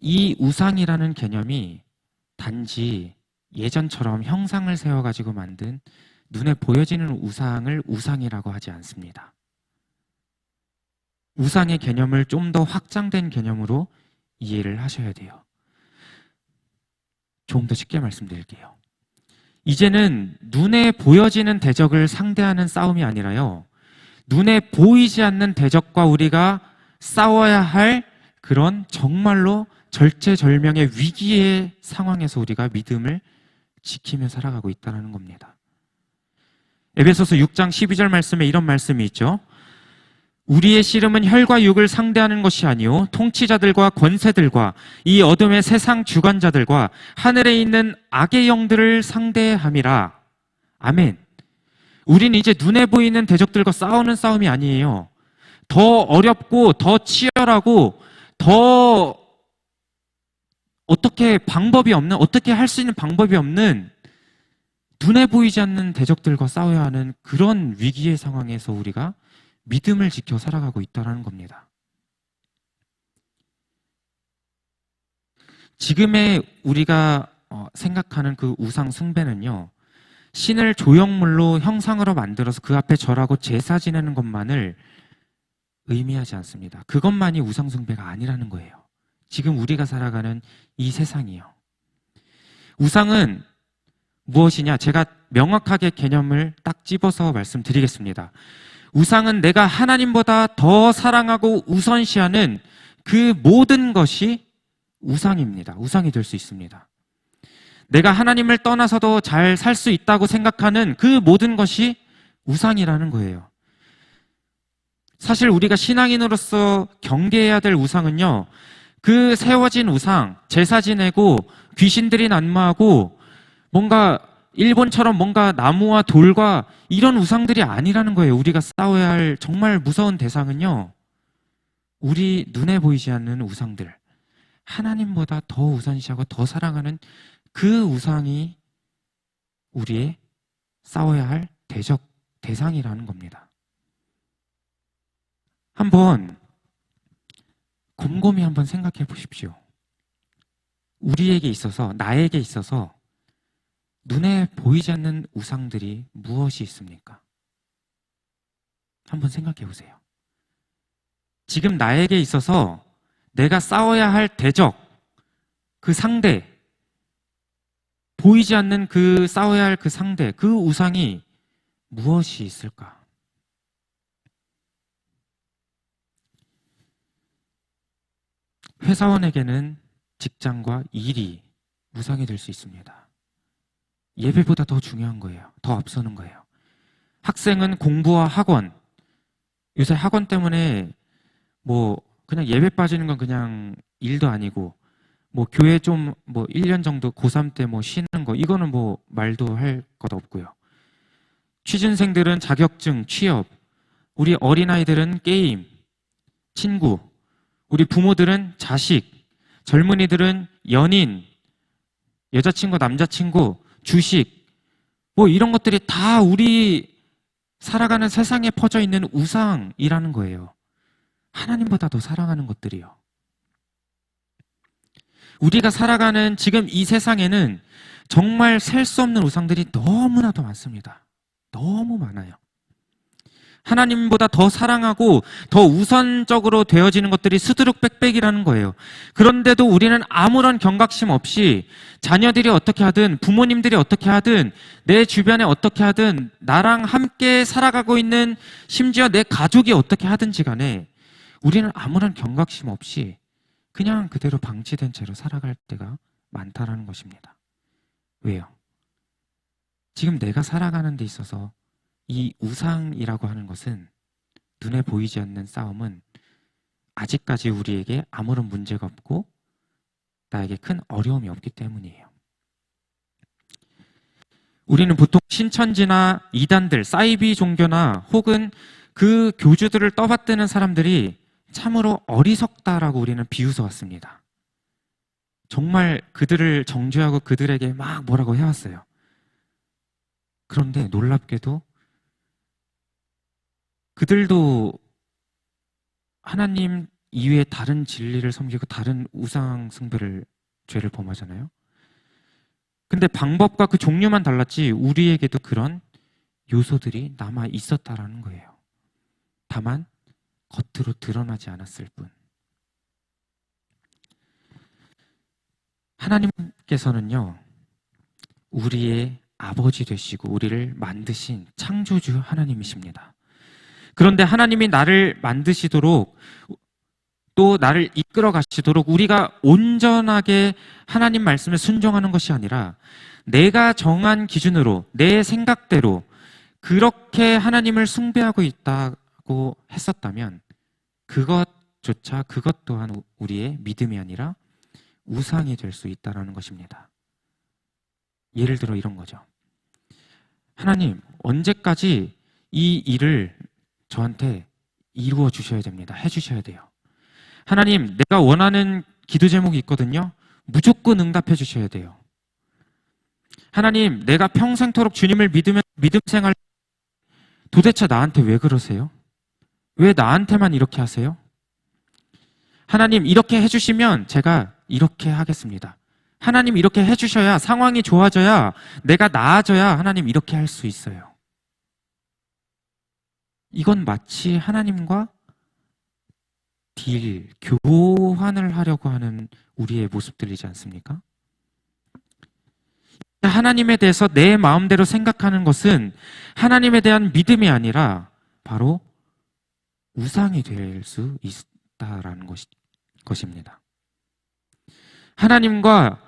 이 우상이라는 개념이 단지 예전처럼 형상을 세워가지고 만든 눈에 보여지는 우상을 우상이라고 하지 않습니다. 우상의 개념을 좀 더 확장된 개념으로 이해를 하셔야 돼요. 좀 더 쉽게 말씀드릴게요. 이제는 눈에 보여지는 대적을 상대하는 싸움이 아니라요, 눈에 보이지 않는 대적과 우리가 싸워야 할 그런 정말로 절체절명의 위기의 상황에서 우리가 믿음을 지키며 살아가고 있다는 겁니다. 에베소서 6장 12절 말씀에 이런 말씀이 있죠. 우리의 씨름은 혈과 육을 상대하는 것이 아니요 통치자들과 권세들과 이 어둠의 세상 주관자들과 하늘에 있는 악의 영들을 상대함이라. 아멘. 우리는 이제 눈에 보이는 대적들과 싸우는 싸움이 아니에요. 더 어렵고 더 치열하고 더 어떻게 할 수 있는 방법이 없는 눈에 보이지 않는 대적들과 싸워야 하는 그런 위기의 상황에서 우리가 믿음을 지켜 살아가고 있다는 겁니다. 지금의 우리가 생각하는 그 우상 숭배는요, 신을 조형물로 형상으로 만들어서 그 앞에 절하고 제사 지내는 것만을 의미하지 않습니다. 그것만이 우상 숭배가 아니라는 거예요. 지금 우리가 살아가는 이 세상이요. 우상은 무엇이냐? 제가 명확하게 개념을 딱 집어서 말씀드리겠습니다. 우상은 내가 하나님보다 더 사랑하고 우선시하는 그 모든 것이 우상입니다. 우상이 될 수 있습니다. 내가 하나님을 떠나서도 잘 살 수 있다고 생각하는 그 모든 것이 우상이라는 거예요. 사실 우리가 신앙인으로서 경계해야 될 우상은요, 그 세워진 우상, 제사 지내고 귀신들이 난무하고 뭔가 일본처럼 뭔가 나무와 돌과 이런 우상들이 아니라는 거예요. 우리가 싸워야 할 정말 무서운 대상은요, 우리 눈에 보이지 않는 우상들, 하나님보다 더 우선시하고 더 사랑하는 그 우상이 우리의 싸워야 할 대상이라는 겁니다. 한번 곰곰이 한번 생각해 보십시오. 우리에게 있어서, 나에게 있어서 눈에 보이지 않는 우상들이 무엇이 있습니까? 한번 생각해 보세요. 지금 나에게 있어서 내가 싸워야 할 대적, 그 상대, 보이지 않는 그 싸워야 할 그 상대, 그 우상이 무엇이 있을까? 회사원에게는 직장과 일이 우상이 될 수 있습니다. 예배보다 더 중요한 거예요. 더 앞서는 거예요. 학생은 공부와 학원, 요새 학원 때문에 뭐 그냥 예배 빠지는 건 그냥 일도 아니고, 뭐 교회 좀 뭐 1년 정도 고3 때 뭐 쉬는 거, 이거는 뭐 말도 할 것 없고요. 취준생들은 자격증, 취업, 우리 어린아이들은 게임, 친구, 우리 부모들은 자식, 젊은이들은 연인, 여자친구, 남자친구, 주식, 뭐 이런 것들이 다 우리 살아가는 세상에 퍼져 있는 우상이라는 거예요. 하나님보다 더 사랑하는 것들이요. 우리가 살아가는 지금 이 세상에는 정말 셀 수 없는 우상들이 너무나도 많습니다. 너무 많아요. 하나님보다 더 사랑하고 더 우선적으로 되어지는 것들이 수두룩빽빽이라는 거예요. 그런데도 우리는 아무런 경각심 없이 자녀들이 어떻게 하든, 부모님들이 어떻게 하든, 내 주변에 어떻게 하든, 나랑 함께 살아가고 있는 심지어 내 가족이 어떻게 하든지 간에 우리는 아무런 경각심 없이 그냥 그대로 방치된 채로 살아갈 때가 많다라는 것입니다. 왜요? 지금 내가 살아가는 데 있어서 이 우상이라고 하는 것은, 눈에 보이지 않는 싸움은 아직까지 우리에게 아무런 문제가 없고 나에게 큰 어려움이 없기 때문이에요. 우리는 보통 신천지나 이단들, 사이비 종교나 혹은 그 교주들을 떠받드는 사람들이 참으로 어리석다라고 우리는 비웃어 왔습니다. 정말 그들을 정죄하고 그들에게 막 뭐라고 해왔어요. 그런데 놀랍게도 그들도 하나님 이외에 다른 진리를 섬기고 다른 우상 숭배를, 죄를 범하잖아요. 근데 방법과 그 종류만 달랐지 우리에게도 그런 요소들이 남아 있었다라는 거예요. 다만 겉으로 드러나지 않았을 뿐. 하나님께서는요, 우리의 아버지 되시고 우리를 만드신 창조주 하나님이십니다. 그런데 하나님이 나를 만드시도록, 또 나를 이끌어 가시도록 우리가 온전하게 하나님 말씀에 순종하는 것이 아니라 내가 정한 기준으로, 내 생각대로 그렇게 하나님을 숭배하고 있다고 했었다면 그것 또한 우리의 믿음이 아니라 우상이 될 수 있다는 것입니다. 예를 들어 이런 거죠. 하나님, 언제까지 이 일을 저한테 이루어 주셔야 됩니다. 해 주셔야 돼요. 하나님, 내가 원하는 기도 제목이 있거든요. 무조건 응답해 주셔야 돼요. 하나님, 내가 평생토록 주님을 믿음 생활, 도대체 나한테 왜 그러세요? 왜 나한테만 이렇게 하세요? 하나님 이렇게 해주시면 제가 이렇게 하겠습니다. 하나님 이렇게 해주셔야 상황이 좋아져야 내가 나아져야 하나님 이렇게 할 수 있어요. 이건 마치 하나님과 교환을 하려고 하는 우리의 모습들이지 않습니까? 하나님에 대해서 내 마음대로 생각하는 것은 하나님에 대한 믿음이 아니라 바로 우상이 될 수 있다라는 것입니다. 하나님과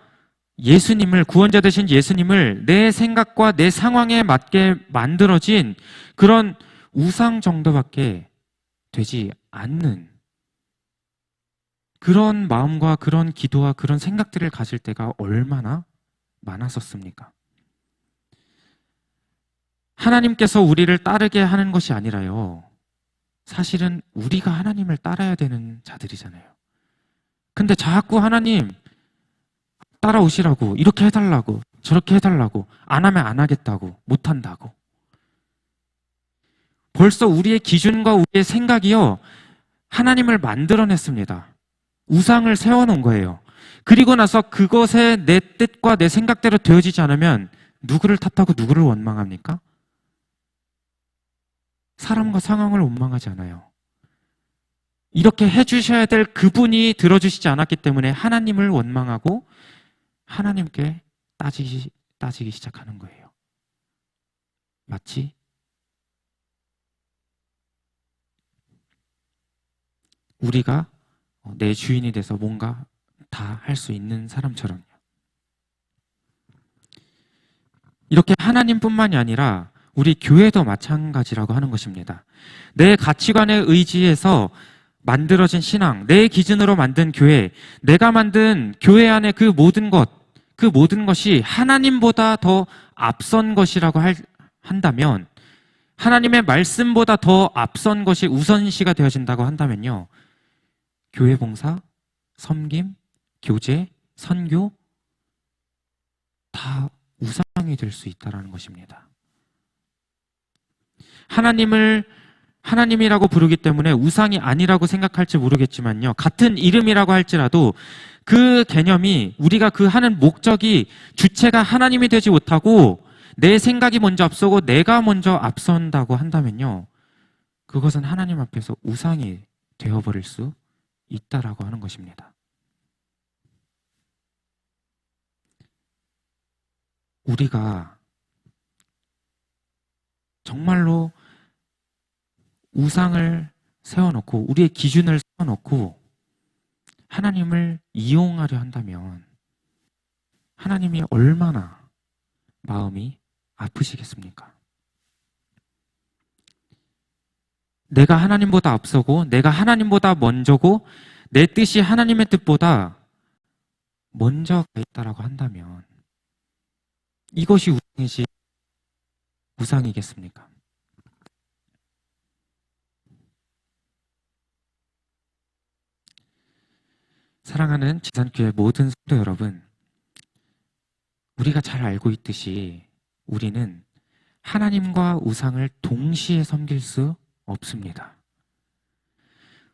예수님을, 구원자 되신 예수님을 내 생각과 내 상황에 맞게 만들어진 그런 우상 정도밖에 되지 않는 그런 마음과 그런 기도와 그런 생각들을 가질 때가 얼마나 많았었습니까? 하나님께서 우리를 따르게 하는 것이 아니라요, 사실은 우리가 하나님을 따라야 되는 자들이잖아요. 근데 자꾸 하나님 따라오시라고, 이렇게 해달라고, 저렇게 해달라고, 안 하면 안 하겠다고, 못한다고. 벌써 우리의 기준과 우리의 생각이요, 하나님을 만들어냈습니다. 우상을 세워놓은 거예요. 그리고 나서 그것에 내 뜻과 내 생각대로 되어지지 않으면 누구를 탓하고 누구를 원망합니까? 사람과 상황을 원망하지 않아요. 이렇게 해주셔야 될 그분이 들어주시지 않았기 때문에 하나님을 원망하고 하나님께 따지기 시작하는 거예요. 마치 우리가 내 주인이 돼서 뭔가 다 할 수 있는 사람처럼요. 이렇게 하나님뿐만이 아니라 우리 교회도 마찬가지라고 하는 것입니다. 내 가치관에 의지해서 만들어진 신앙, 내 기준으로 만든 교회, 내가 만든 교회 안에 그 모든 것이 하나님보다 더 앞선 것이라고 한다면, 하나님의 말씀보다 더 앞선 것이 우선시가 되어진다고 한다면요, 교회 봉사, 섬김, 교제, 선교 다 우상이 될 수 있다는 것입니다. 하나님을 하나님이라고 부르기 때문에 우상이 아니라고 생각할지 모르겠지만요, 같은 이름이라고 할지라도 그 개념이, 우리가 그 하는 목적이, 주체가 하나님이 되지 못하고 내 생각이 먼저 앞서고 내가 먼저 앞선다고 한다면요, 그것은 하나님 앞에서 우상이 되어버릴 수 있다라고 하는 것입니다. 우리가 정말로 우상을 세워놓고 우리의 기준을 세워놓고 하나님을 이용하려 한다면 하나님이 얼마나 마음이 아프시겠습니까? 내가 하나님보다 앞서고 내가 하나님보다 먼저고 내 뜻이 하나님의 뜻보다 먼저 가 있다라고 한다면 이것이 우상이겠습니까? 사랑하는 지산교회 모든 성도 여러분, 우리가 잘 알고 있듯이 우리는 하나님과 우상을 동시에 섬길 수 없습니다.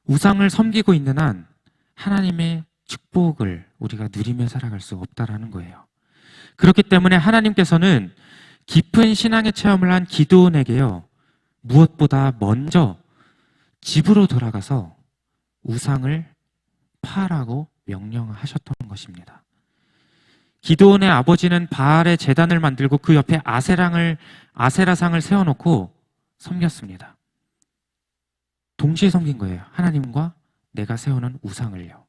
우상을 섬기고 있는 한 하나님의 축복을 우리가 누리며 살아갈 수 없다라는 거예요. 그렇기 때문에 하나님께서는 깊은 신앙의 체험을 한 기드온에게요, 무엇보다 먼저 집으로 돌아가서 우상을 파라고 명령하셨던 것입니다. 기드온의 아버지는 바알의 제단을 만들고 그 옆에 아세라상을 세워놓고 섬겼습니다. 동시에 섬긴 거예요. 하나님과 내가 세우는 우상을요.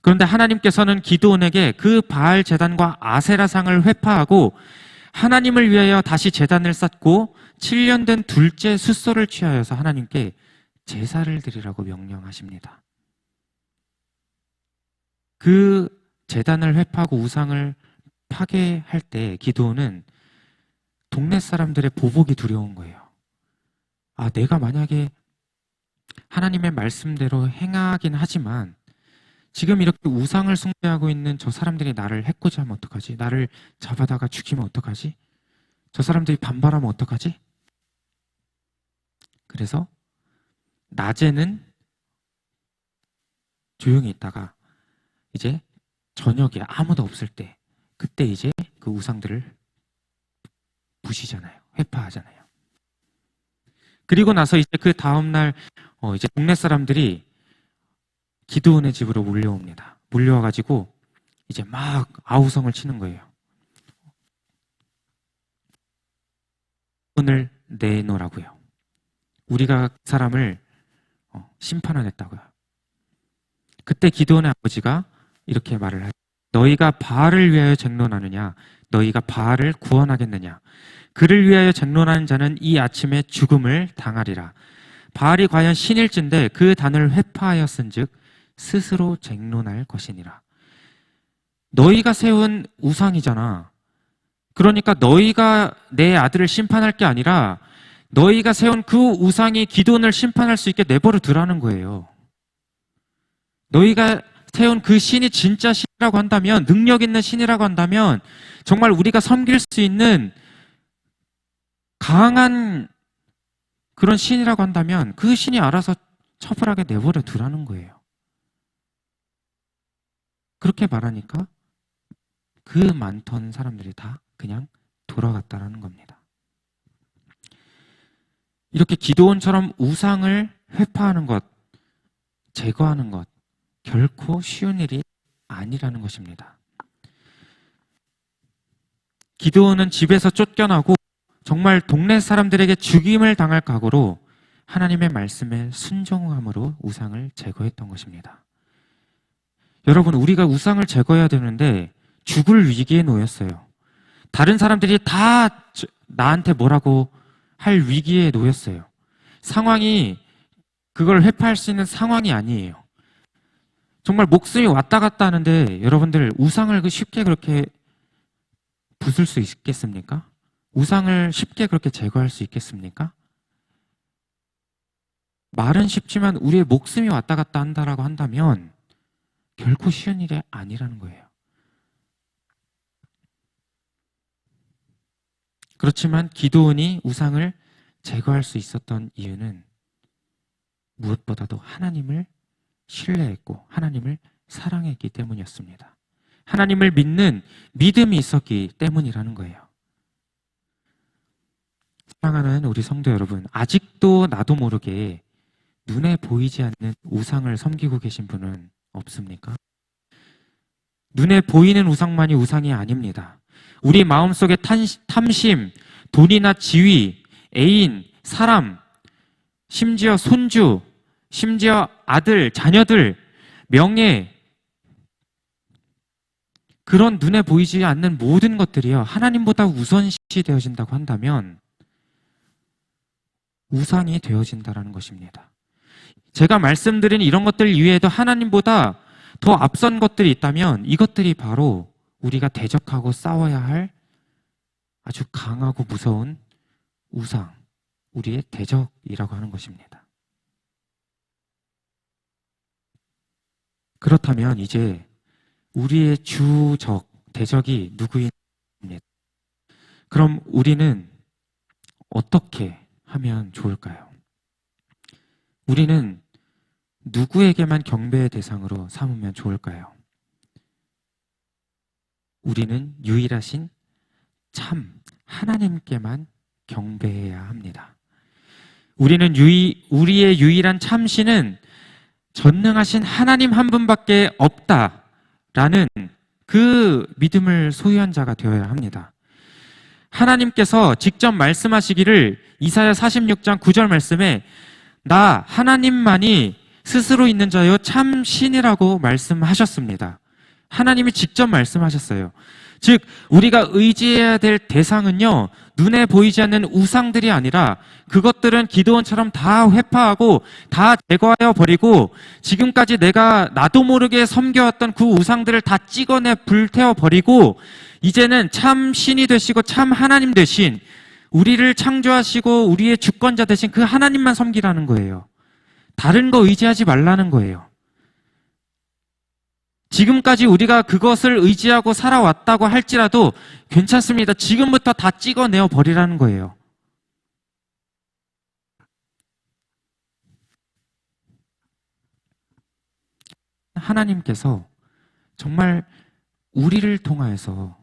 그런데 하나님께서는 기드온에게 그 바알 제단과 아세라상을 회파하고 하나님을 위하여 다시 제단을 쌓고 7년 된 둘째 숫소를 취하여서 하나님께 제사를 드리라고 명령하십니다. 그 제단을 회파하고 우상을 파괴할 때 기드온은 동네 사람들의 보복이 두려운 거예요. 아, 내가 만약에 하나님의 말씀대로 행하긴 하지만 지금 이렇게 우상을 숭배하고 있는 저 사람들이 나를 해코지하면 어떡하지? 나를 잡아다가 죽이면 어떡하지? 저 사람들이 반발하면 어떡하지? 그래서 낮에는 조용히 있다가 이제 저녁에 아무도 없을 때 그때 이제 그 우상들을 부시잖아요. 회파하잖아요. 그리고 나서 이제 그 다음날 이제 동네 사람들이 기드온의 집으로 몰려옵니다. 몰려와가지고 이제 막 아우성을 치는 거예요. 오늘 내놓으라고요. 우리가 그 사람을 심판하겠다고요. 그때 기드온의 아버지가 이렇게 말을 하죠. 너희가 바알을 위하여 쟁론하느냐? 너희가 바알을 구원하겠느냐? 그를 위하여 쟁론하는 자는 이 아침에 죽음을 당하리라. 바알이 과연 신일진데 그 단을 회파하였은즉 스스로 쟁론할 것이니라. 너희가 세운 우상이잖아. 그러니까 너희가 내 아들을 심판할 게 아니라 너희가 세운 그 우상이 기드온을 심판할 수 있게 내버려 두라는 거예요. 너희가 세운 그 신이 진짜 신이라고 한다면, 능력 있는 신이라고 한다면, 정말 우리가 섬길 수 있는 강한 그런 신이라고 한다면 그 신이 알아서 처벌하게 내버려 두라는 거예요. 그렇게 말하니까 그 많던 사람들이 다 그냥 돌아갔다라는 겁니다. 이렇게 기드온처럼 우상을 회파하는 것, 제거하는 것, 결코 쉬운 일이 아니라는 것입니다. 기드온은 집에서 쫓겨나고 정말 동네 사람들에게 죽임을 당할 각오로 하나님의 말씀에 순종함으로 우상을 제거했던 것입니다. 여러분, 우리가 우상을 제거해야 되는데 죽을 위기에 놓였어요. 다른 사람들이 다 나한테 뭐라고 할 위기에 놓였어요. 상황이 그걸 회파할 수 있는 상황이 아니에요. 정말 목숨이 왔다 갔다 하는데 여러분들 우상을 쉽게 그렇게 부술 수 있겠습니까? 우상을 쉽게 그렇게 제거할 수 있겠습니까? 말은 쉽지만 우리의 목숨이 왔다 갔다 한다라고 한다면 결코 쉬운 일이 아니라는 거예요. 그렇지만 기드온이 우상을 제거할 수 있었던 이유는 무엇보다도 하나님을 신뢰했고 하나님을 사랑했기 때문이었습니다. 하나님을 믿는 믿음이 있었기 때문이라는 거예요. 사랑하는 우리 성도 여러분, 아직도 나도 모르게 눈에 보이지 않는 우상을 섬기고 계신 분은 없습니까? 눈에 보이는 우상만이 우상이 아닙니다. 우리 마음속에 탐심, 돈이나 지위, 애인, 사람, 심지어 손주, 심지어 아들, 자녀들, 명예, 그런 눈에 보이지 않는 모든 것들이요, 하나님보다 우선시 되어진다고 한다면 우상이 되어진다는 것입니다. 제가 말씀드린 이런 것들 이외에도 하나님보다 더 앞선 것들이 있다면 이것들이 바로 우리가 대적하고 싸워야 할 아주 강하고 무서운 우상, 우리의 대적이라고 하는 것입니다. 그렇다면 이제 우리의 주적, 대적이 누구입니까? 그럼 우리는 어떻게 하면 좋을까요? 우리는 누구에게만 경배의 대상으로 삼으면 좋을까요? 우리는 유일하신 참 하나님께만 경배해야 합니다. 우리의 유일한 참신은 전능하신 하나님 한 분밖에 없다라는 그 믿음을 소유한 자가 되어야 합니다. 하나님께서 직접 말씀하시기를 이사야 46장 9절 말씀에 나 하나님만이 스스로 있는 자요 참 신이라고 말씀하셨습니다. 하나님이 직접 말씀하셨어요. 즉 우리가 의지해야 될 대상은요, 눈에 보이지 않는 우상들이 아니라 그것들은 기드온처럼 다 회파하고 다 제거하여 버리고 지금까지 내가 나도 모르게 섬겨왔던 그 우상들을 다 찍어내 불태워 버리고 이제는 참 신이 되시고 참 하나님 되신, 우리를 창조하시고 우리의 주권자 되신 그 하나님만 섬기라는 거예요. 다른 거 의지하지 말라는 거예요. 지금까지 우리가 그것을 의지하고 살아왔다고 할지라도 괜찮습니다. 지금부터 다 찍어내어 버리라는 거예요. 하나님께서 정말 우리를 통하여서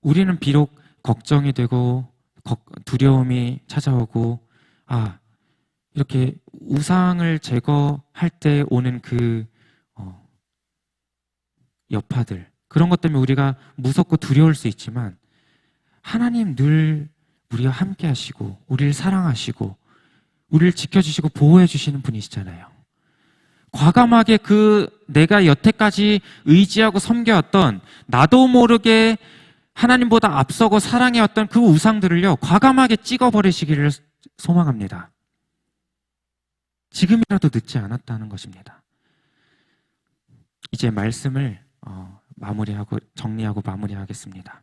우리는 비록 걱정이 되고 두려움이 찾아오고 이렇게 우상을 제거할 때 오는 그 여파들, 그런 것 때문에 우리가 무섭고 두려울 수 있지만 하나님 늘 우리와 함께 하시고 우리를 사랑하시고 우리를 지켜주시고 보호해 주시는 분이시잖아요. 과감하게 내가 여태까지 의지하고 섬겨왔던, 나도 모르게 하나님보다 앞서고 사랑해왔던 그 우상들을요, 과감하게 찍어버리시기를 소망합니다. 지금이라도 늦지 않았다는 것입니다. 이제 말씀을 정리하고 마무리하겠습니다.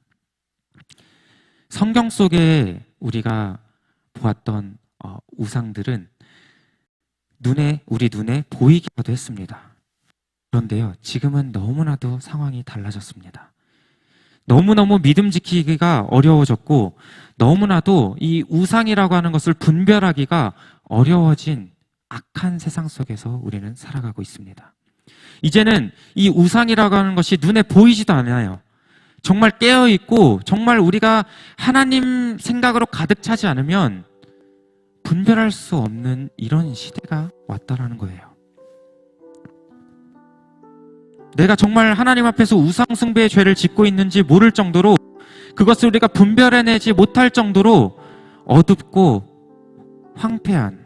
성경 속에 우리가 보았던 우상들은 우리 눈에 보이기도 했습니다. 그런데요, 지금은 너무나도 상황이 달라졌습니다. 너무너무 믿음 지키기가 어려워졌고, 너무나도 이 우상이라고 하는 것을 분별하기가 어려워진 악한 세상 속에서 우리는 살아가고 있습니다. 이제는 이 우상이라고 하는 것이 눈에 보이지도 않아요. 정말 깨어있고 정말 우리가 하나님 생각으로 가득 차지 않으면 분별할 수 없는 이런 시대가 왔다라는 거예요. 내가 정말 하나님 앞에서 우상 숭배의 죄를 짓고 있는지 모를 정도로, 그것을 우리가 분별해내지 못할 정도로 어둡고 황폐한,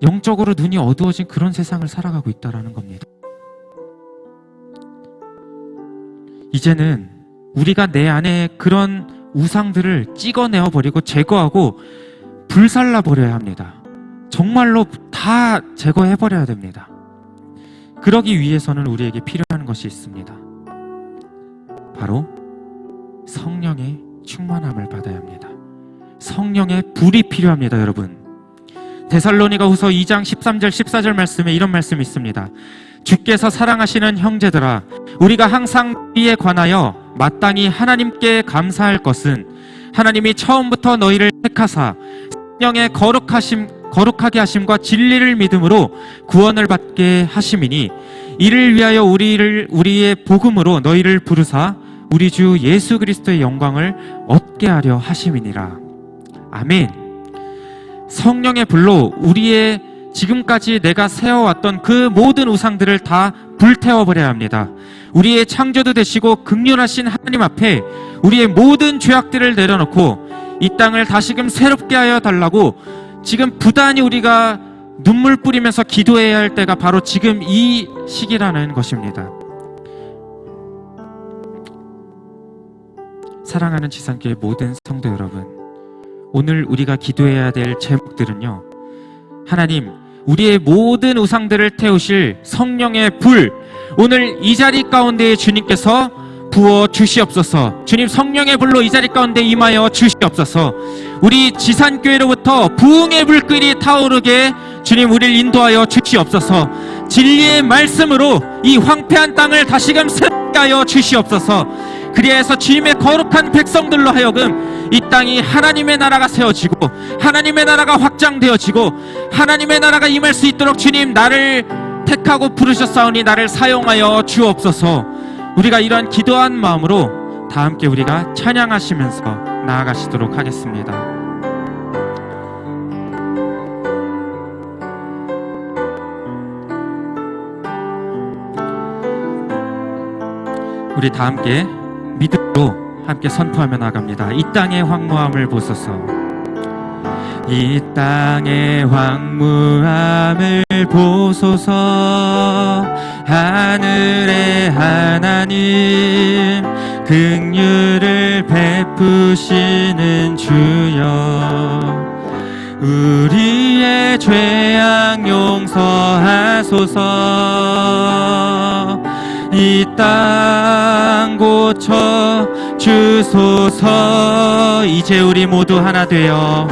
영적으로 눈이 어두워진 그런 세상을 살아가고 있다라는 겁니다. 이제는 우리가 내 안에 그런 우상들을 찍어내어 버리고 제거하고 불살라 버려야 합니다. 정말로 다 제거해 버려야 됩니다. 그러기 위해서는 우리에게 필요한 것이 있습니다. 바로 성령의 충만함을 받아야 합니다. 성령의 불이 필요합니다, 여러분. 데살로니가후서 2장 13절 14절 말씀에 이런 말씀이 있습니다. 주께서 사랑하시는 형제들아, 우리가 항상 이에 관하여 마땅히 하나님께 감사할 것은 하나님이 처음부터 너희를 택하사 성령의 거룩하게 하심과 진리를 믿음으로 구원을 받게 하심이니, 이를 위하여 우리의 복음으로 너희를 부르사 우리 주 예수 그리스도의 영광을 얻게 하려 하심이니라. 아멘. 성령의 불로 우리의 지금까지 내가 세워왔던 그 모든 우상들을 다 불태워버려야 합니다. 우리의 창조도 되시고 긍휼하신 하나님 앞에 우리의 모든 죄악들을 내려놓고 이 땅을 다시금 새롭게 하여 달라고 지금 부단히 우리가 눈물 뿌리면서 기도해야 할 때가 바로 지금 이 시기라는 것입니다. 사랑하는 지상교회 모든 성도 여러분, 오늘 우리가 기도해야 될 제목들은요, 하나님, 우리의 모든 우상들을 태우실 성령의 불, 오늘 이 자리 가운데에 주님께서 부어 주시옵소서. 주님, 성령의 불로 이 자리 가운데 임하여 주시옵소서. 우리 지산교회로부터 부흥의 불길이 타오르게 주님, 우리를 인도하여 주시옵소서. 진리의 말씀으로 이 황폐한 땅을 다시금 새롭게 하여 주시옵소서. 그리하여서 주님의 거룩한 백성들로 하여금 이 땅이 하나님의 나라가 세워지고 하나님의 나라가 확장되어지고 하나님의 나라가 임할 수 있도록 주님, 나를 택하고 부르셨사오니 나를 사용하여 주옵소서. 우리가 이러한 기도한 마음으로 다 함께 우리가 찬양하시면서 나아가시도록 하겠습니다. 우리 다 함께 믿음으로 함께 선포하며 나갑니다. 이 땅의 황무함을 보소서. 이 땅의 황무함을 보소서. 하늘의 하나님, 긍휼을 베푸시는 주여, 우리의 죄악 용서하소서. 이 땅 고쳐 주소서. 이제 우리 모두 하나 되어,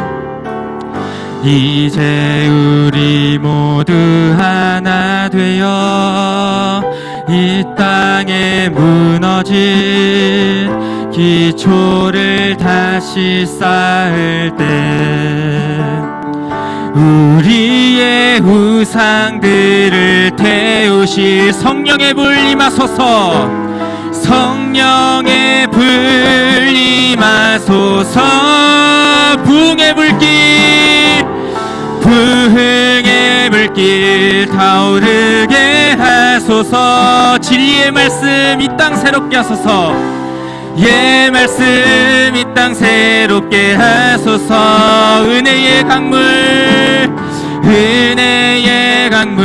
이제 우리 모두 하나 되어 이 땅에 무너진 기초를 다시 쌓을 때 우리의 우상들을 태우실 성령의 불 임하소서. 성령의 불 임하소서. 부흥의 불길, 부흥의 불길 타오르게 하소서. 진리의 말씀 이 땅 새롭게 하소서. 예 말씀 이 땅 새롭게 하소서. 은혜의 강물, 은혜의 강물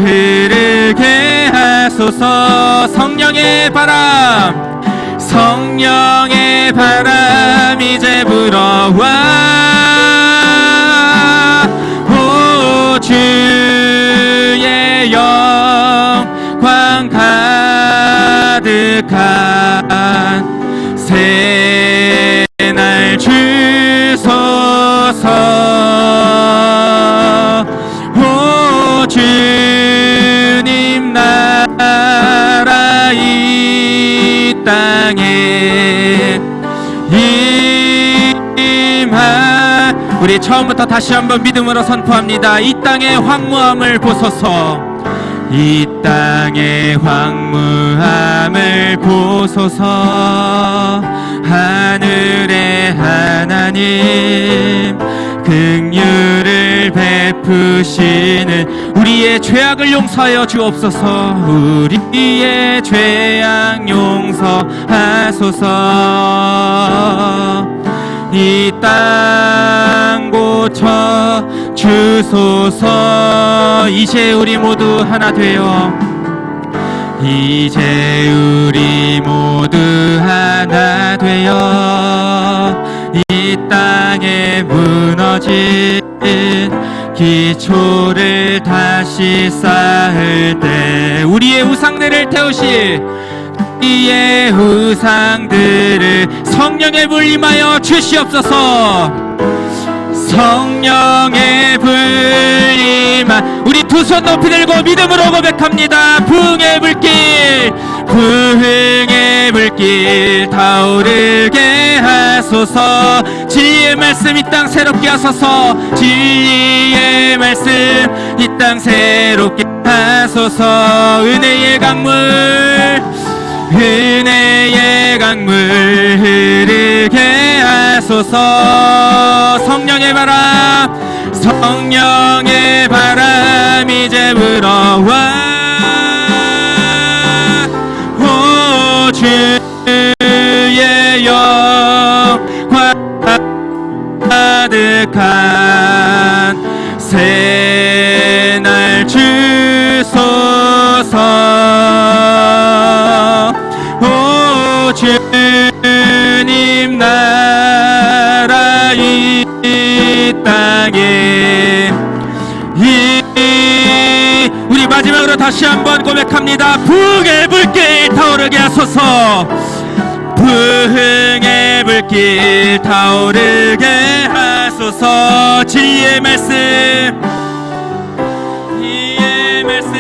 흐르게 하소서. 성령의 바람, 성령의 바람 이제 불어와. 오 주의 영광 가득한 새날 주소서. 오 주님 나라 이 땅에 임하. 우리 처음부터 다시 한번 믿음으로 선포합니다. 이 땅의 황무함을 보소서. 이 땅의 황무함을 보소서. 하늘의 하나님 긍휼을 베푸시는 우리의 죄악을 용서하여 주옵소서. 우리의 죄악 용서하소서. 이 땅 고쳐 주소서. 이제 우리 모두 하나 되어, 이제 우리 모두 하나 되어 이 땅에 무너진 기초를 다시 쌓을 때 우리의 우상들을 태우실, 우리의 우상들을 성령의 불 임하여 주시옵소서. 성령의 불 임하. 우리 두 손 높이 들고 믿음으로 고백합니다. 부흥의 불길, 부흥의 불길 타오르게 하소서. 진리의 말씀 이 땅 새롭게 하소서. 진리의 말씀 이 땅 새롭게 하소서. 은혜의 강물, 은혜의 강물 흐르게 하소서. 성령의 바람, 성령의 바람 이제 불어와. 오 주의 영광 가득한 새날 주소서. 오 주님 나라 이 땅에 우리 마지막으로 다시 한번 고백합니다. 부흥의 불길 타오르게 하소서. 부흥의 불길 타오르게 하소서. 진리의 말씀, 이의 말씀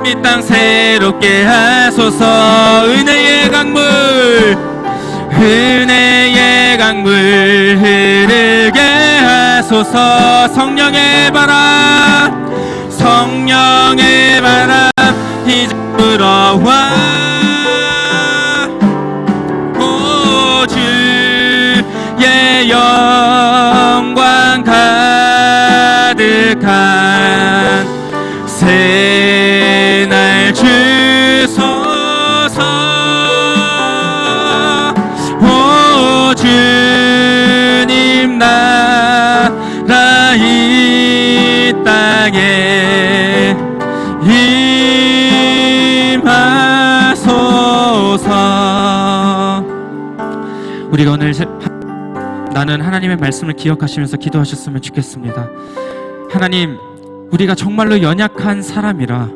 이 땅 새롭게 하소서. 은혜의 강물, 은혜의 강물 흐르게 하소서. 성령의 바람, 성령의 바람 이제 불어와. 오 주의 영광 가득한 새날 주소서. 오 주님 나라 이 땅에 임하소서. 우리가 오늘 나는 하나님의 말씀을 기억하시면서 기도하셨으면 좋겠습니다. 하나님, 우리가 정말로 연약한 사람이라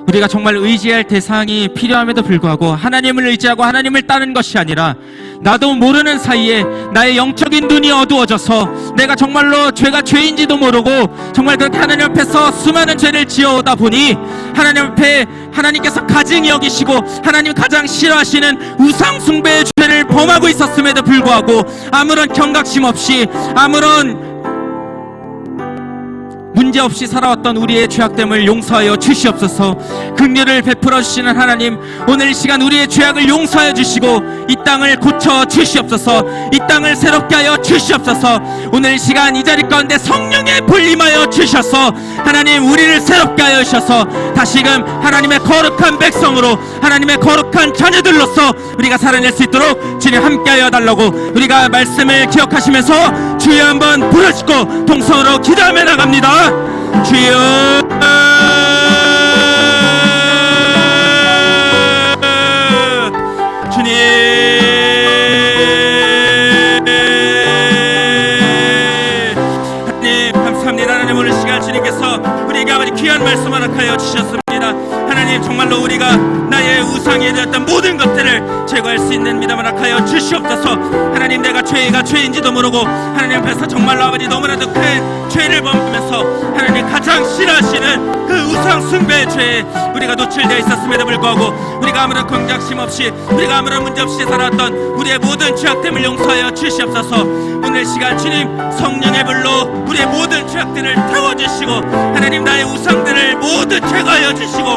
우리가 정말 의지할 대상이 필요함에도 불구하고 하나님을 의지하고 하나님을 따르는 것이 아니라 나도 모르는 사이에 나의 영적인 눈이 어두워져서 내가 정말로 죄가 죄인지도 모르고 정말 그렇게 하나님 앞에서 수많은 죄를 지어오다 보니 하나님 앞에 하나님께서 가증히 여기시고 하나님 가장 싫어하시는 우상 숭배의 죄를 범하고 있었음에도 불구하고 아무런 경각심 없이 아무런 문제없이 살아왔던 우리의 죄악됨을 용서하여 주시옵소서. 긍휼을 베풀어 주시는 하나님, 오늘 이 시간 우리의 죄악을 용서하여 주시고 이 땅을 고쳐 주시옵소서. 이 땅을 새롭게 하여 주시옵소서. 오늘 이 시간 이 자리 가운데 성령의 불 임하여 주셔서 하나님 우리를 새롭게 하여 주셔서 다시금 하나님의 거룩한 백성으로, 하나님의 거룩한 자녀들로서 우리가 살아낼 수 있도록 주님 함께하여 달라고 우리가 말씀을 기억하시면서 주여 한번 부르시고 동성으로 기도하며 나갑니다. 주여, 주님, 하나님 감사합니다. 하나님 오늘 시간 주님께서 우리에게 아버지 귀한 말씀 허락하여 주셨습니다. 하나님 정말로 우리가 나의 우상이 되었던 모든 것들을 제거할 수 있는 믿음 허락하여 주시옵소서. 하나님 내가 죄가 죄인지도 모르고 하나님 앞에서 정말로 아버지 너무나도 큰 죄를 범하면서 하나님 가장 싫어하시는 그 우상 숭배의 죄에 우리가 노출되어 있었음에도 불구하고 우리가 아무런 경각심 없이, 우리가 아무런 문제 없이 살아왔던 우리의 모든 죄악됨을 용서하여 주시옵소서. 오늘 시간 주님 성령의 불로 우리의 모든 죄악들을 태워주시고 하나님 나의 우상들을 모두 제거하여 주시고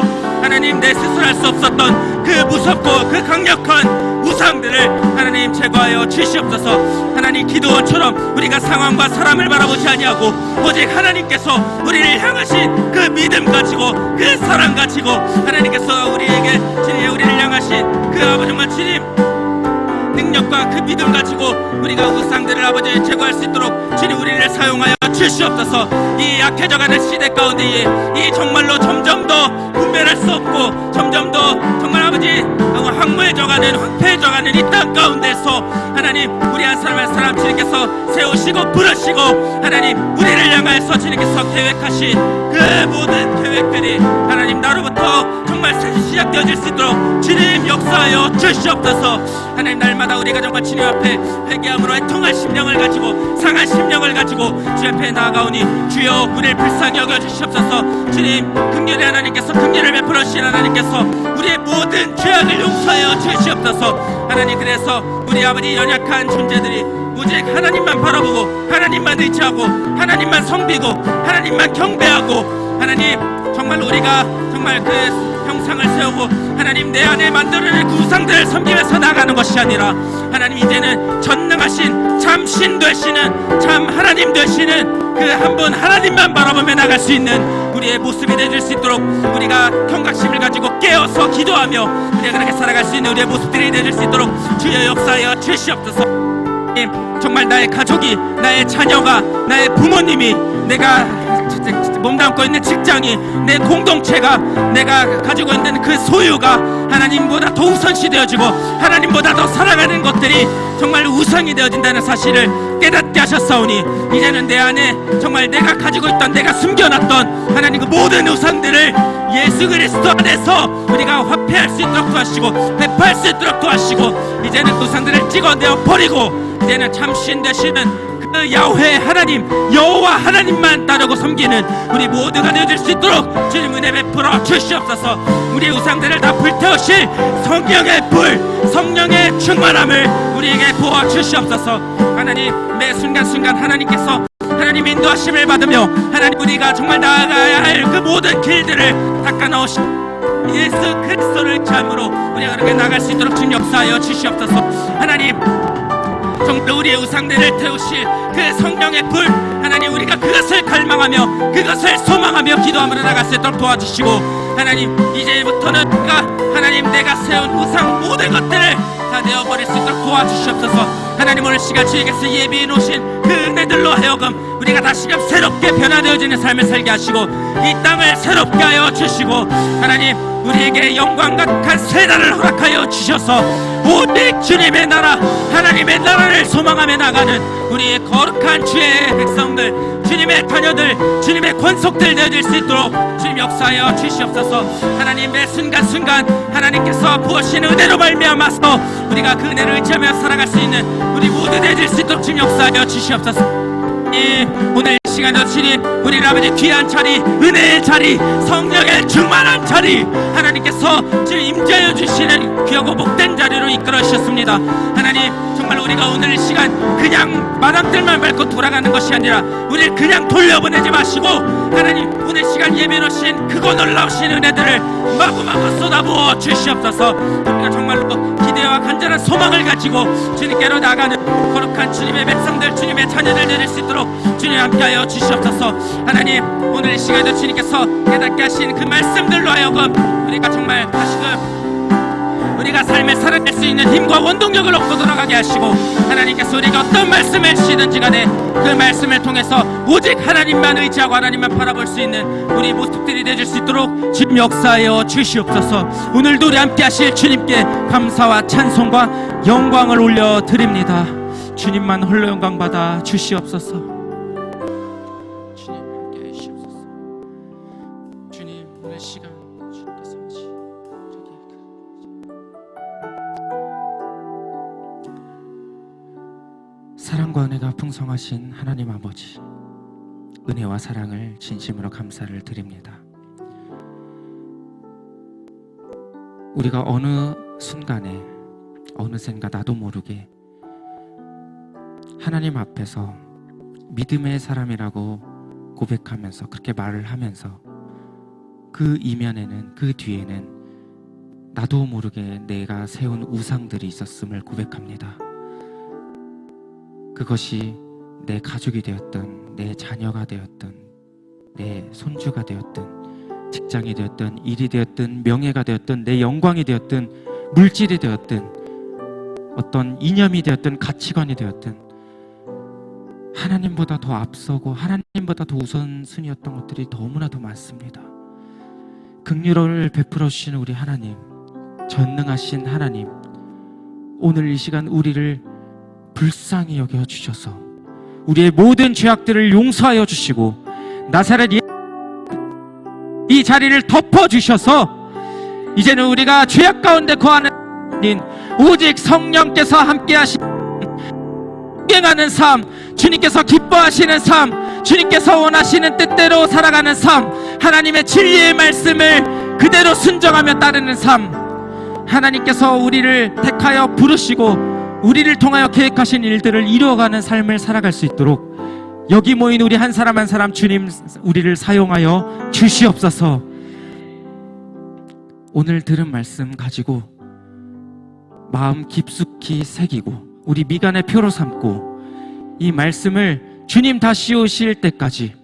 하나님 내 스스로 할 수 없었던 그 무섭고 그 강력한 우상들을 하나님 제거하여 주시옵소서. 하나님 기도원처럼 우리가 상황과 사람을 바라보지 아니하고 오직 하나님께서 우리를 향하신 그 믿음 가지고 그 사랑 가지고 하나님께서 우리에게 주님 우리를 향하신 그 아버지 정말 주님 능력과 그 믿음 가지고 우리가 우상들을 아버지 제거할 수 있도록 주님 우리를 사용하여 주시옵소서. 이 약해져가는 시대 가운데에 이 정말로 점점 더 분별할 수 없고 점점 더 정말 아버지 황무해져가는 황폐해져가는 이 땅 가운데서 하나님 우리 한 사람 한 사람 주님께서 세우시고 부르시고 하나님 우리를 향하여서 주님께서 계획하신 그 모든 계획들이 하나님 나로부터 정말 새시 시작되어질 수 있도록 주님 역사하여 주시옵소서. 하나님 날마다 우리가 정말 주님 앞에 회개함으로 애통할 심령을 가지고 상한 심령을 가지고 주 앞에 나아가오니 주여 우리를 불쌍히 여겨주시옵소서. 주님 긍휼의 하나님께서 긍휼을 베풀어 주신 하나님께서 우리의 모든 죄악을 용서하여 주시옵소서. 하나님 그래서 우리 아버지 연약한 존재들이 오직 하나님만 바라보고 하나님만 의지하고 하나님만 섬기고 하나님만 경배하고 하나님 정말 우리가 정말 그 형상을 세우고 하나님 내 안에 만들어낸 그 우상들을 섬기면서 나가는 것이 아니라 하나님 이제는 전능하신 참 신 되시는 참 하나님 되시는 그 한 분 하나님만 바라보며 나갈 수 있는 우리의 모습이 되줄 수 있도록 우리가 경각심을 가지고 깨어서 기도하며 우리가 그렇게 살아갈 수 있는 우리의 모습들이 되줄 수 있도록 주여 역사하여 주시옵소서. 정말 나의 가족이, 나의 자녀가, 나의 부모님이, 내가 몸담고 있는 직장이, 내 공동체가, 내가 가지고 있는 그 소유가 하나님보다 더 우선시 되어지고 하나님보다 더 사랑하는 것들이 정말 우상이 되어진다는 사실을 깨닫게 하셨사오니 이제는 내 안에 정말 내가 가지고 있던, 내가 숨겨놨던 하나님 그 모든 우상들을 예수 그리스도 안에서 우리가 화폐할 수 있도록 도와주시고 회파할 수 있도록 도와주시고 이제는 우상들을 찍어내어 버리고 이제는 참신 되시는 그 야훼 하나님, 여호와 하나님만 따르고 섬기는 우리 모두가 되어질 수 있도록 주님 은혜 베풀어 주시옵소서. 우리의 우상들을 다 불태우실 성령의 불, 성령의 충만함을 우리에게 부어 주시옵소서. 하나님 매 순간순간 하나님께서 하나님 인도하심을 받으며 하나님 우리가 정말 나아가야 할 그 모든 길들을 닦아 넣으시 예수 그리스도를 참으로 우리가 그렇게 나갈 수 있도록 주님 역사하여 주시옵소서. 하나님 정말 우리의 우상들을 태우실 그 성령의 불 하나님 우리가 그것을 갈망하며 그것을 소망하며 기도함으로 나갈 수 있도록 도와주시고 하나님 이제부터는 하나님 내가 세운 우상 모든 것들을 다 내어버릴 수 있도록 도와주시옵소서. 하나님 오늘 시간 주에게서 예비해 놓으신 그 은혜들로 하여금 우리가 다시금 새롭게 변화되어지는 삶을 살게 하시고 이 땅을 새롭게 하여 주시고 하나님 우리에게 영광과 극한 세라를 허락하여 주셔서 오직 주님의 나라 하나님의 나라를 소망하며 나가는 우리의 거룩한 주의 백성들 주님의 자녀들 주님의 권속들 되어질 수 있도록 주님 역사하여 주시옵소서. 하나님 매 순간순간 하나님께서 부으시는 은혜로 말미암아서 우리가 그 은혜를 의지하며 살아갈 수 있는 우리 모두 되어질 수 있도록 주님 역사하여 주시옵소서. 오늘 시간에도 주님 우리 아버지 귀한 자리, 은혜의 자리, 성령의 충만한 자리, 하나님께서 지금 임재하여 주시는 귀하고 복된 자리로 이끌어 주셨습니다. 하나님, 정말 우리가 오늘 이 시간 그냥 마당들만 밟고 돌아가는 것이 아니라 우리를 그냥 돌려보내지 마시고, 하나님 오늘 시간 예배 놓으신 크고 놀라우신 은혜들을 마구마구 쏟아부어 주시옵소서. 우리가 정말로 기대와 간절한 소망을 가지고 주님께로 나가는 거룩한 주님의 백성들, 주님의 자녀들 되실 수 있도록 주님 함께하여 주시옵소서. 하나님, 오늘 이 시간에도 주님께서 깨닫게 하신 그 말씀들로 하여금 우리가 정말 다시금 우리가 삶을 살아낼 수 있는 힘과 원동력을 얻고 돌아가게 하시고, 하나님께서 우리가 어떤 말씀을 주시든지 간에 그 말씀을 통해서 오직 하나님만 의지하고 하나님만 바라볼 수 있는 우리 모습들이 되어줄 수 있도록 주님 역사하여 주시옵소서. 오늘도 우리 함께 하실 주님께 감사와 찬송과 영광을 올려드립니다. 주님만 홀로 영광 받아 주시옵소서. 주님 함께 해주시옵소서. 주님, 오늘 시간 주님께서 사랑과 은혜가 풍성하신 하나님 아버지, 은혜와 사랑을 진심으로 감사를 드립니다. 우리가 어느 순간에 어느샌가 나도 모르게 하나님 앞에서 믿음의 사람이라고 고백하면서 그렇게 말을 하면서 그 이면에는, 그 뒤에는 나도 모르게 내가 세운 우상들이 있었음을 고백합니다. 그것이 내 가족이 되었든, 내 자녀가 되었든, 내 손주가 되었든, 직장이 되었든, 일이 되었든, 명예가 되었든, 내 영광이 되었든, 물질이 되었든, 어떤 이념이 되었든, 가치관이 되었든, 하나님보다 더 앞서고 하나님보다 더 우선순위였던 것들이 너무나도 많습니다. 긍휼을 베풀어 주시는 우리 하나님, 전능하신 하나님, 오늘 이 시간 우리를 불쌍히 여겨 주셔서 우리의 모든 죄악들을 용서하여 주시고 나사렛 이 자리를 덮어 주셔서 이제는 우리가 죄악 가운데 거하는 오직 성령께서 함께 하시는 행하는 삶, 주님께서 기뻐하시는 삶, 주님께서 원하시는 뜻대로 살아가는 삶, 하나님의 진리의 말씀을 그대로 순종하며 따르는 삶, 하나님께서 우리를 택하여 부르시고 우리를 통하여 계획하신 일들을 이루어가는 삶을 살아갈 수 있도록 여기 모인 우리 한 사람 한 사람 주님 우리를 사용하여 주시옵소서. 오늘 들은 말씀 가지고 마음 깊숙이 새기고 우리 미간의 표로 삼고 이 말씀을 주님 다시 오실 때까지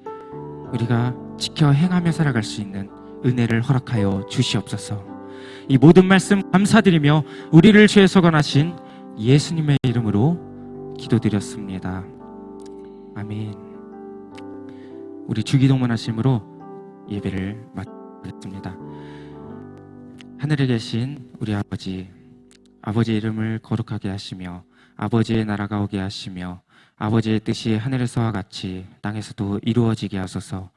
우리가 지켜 행하며 살아갈 수 있는 은혜를 허락하여 주시옵소서. 이 모든 말씀 감사드리며 우리를 죄에서 건하신 예수님의 이름으로 기도드렸습니다. 아멘. 우리 주기도문 하심으로 예배를 마치겠습니다. 하늘에 계신 우리 아버지, 아버지의 이름을 거룩하게 하시며 아버지의 나라가 오게 하시며 아버지의 뜻이 하늘에서와 같이 땅에서도 이루어지게 하소서.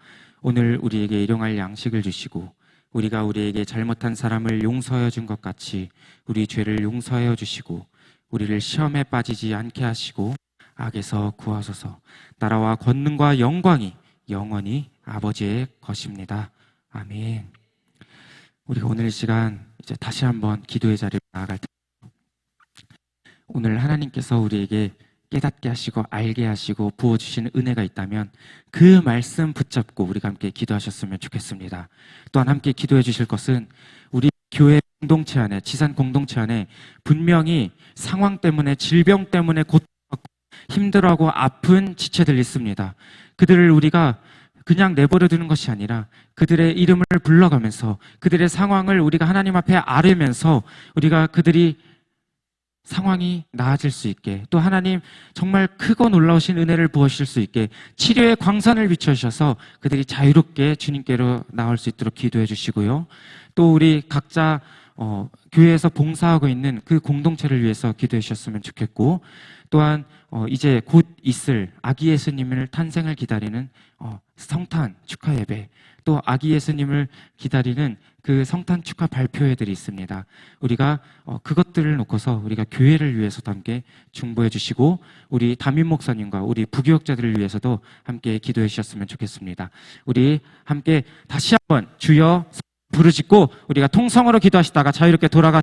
오늘 우리에게 일용할 양식을 주시고 우리가 우리에게 잘못한 사람을 용서하여 준 것 같이 우리 죄를 용서하여 주시고 우리를 시험에 빠지지 않게 하시고 악에서 구하소서. 나라와 권능과 영광이 영원히 아버지의 것입니다. 아멘. 우리가 오늘 시간 이제 다시 한번 기도의 자리로 나아갈 텐데, 오늘 하나님께서 우리에게 깨닫게 하시고 알게 하시고 부어주시는 은혜가 있다면 그 말씀 붙잡고 우리가 함께 기도하셨으면 좋겠습니다. 또한 함께 기도해 주실 것은 우리 교회 공동체 안에, 지산 공동체 안에 분명히 상황 때문에, 질병 때문에 고통하고 힘들어하고 아픈 지체들이 있습니다. 그들을 우리가 그냥 내버려 두는 것이 아니라 그들의 이름을 불러가면서 그들의 상황을 우리가 하나님 앞에 아뢰면서 우리가 그들이 상황이 나아질 수 있게, 또 하나님 정말 크고 놀라우신 은혜를 부어주실 수 있게 치료의 광선을 비춰주셔서 그들이 자유롭게 주님께로 나올 수 있도록 기도해 주시고요. 또 우리 각자 교회에서 봉사하고 있는 그 공동체를 위해서 기도해 주셨으면 좋겠고, 또한 이제 곧 있을 아기 예수님을 탄생을 기다리는 성탄 축하 예배, 또 아기 예수님을 기다리는 그 성탄 축하 발표회들이 있습니다. 우리가 그것들을 놓고서 우리가 교회를 위해서도 함께 중보해 주시고 우리 담임 목사님과 우리 부교역자들을 위해서도 함께 기도해 주셨으면 좋겠습니다. 우리 함께 다시 한번 주여 부르짖고 우리가 통성으로 기도하시다가 자유롭게 돌아가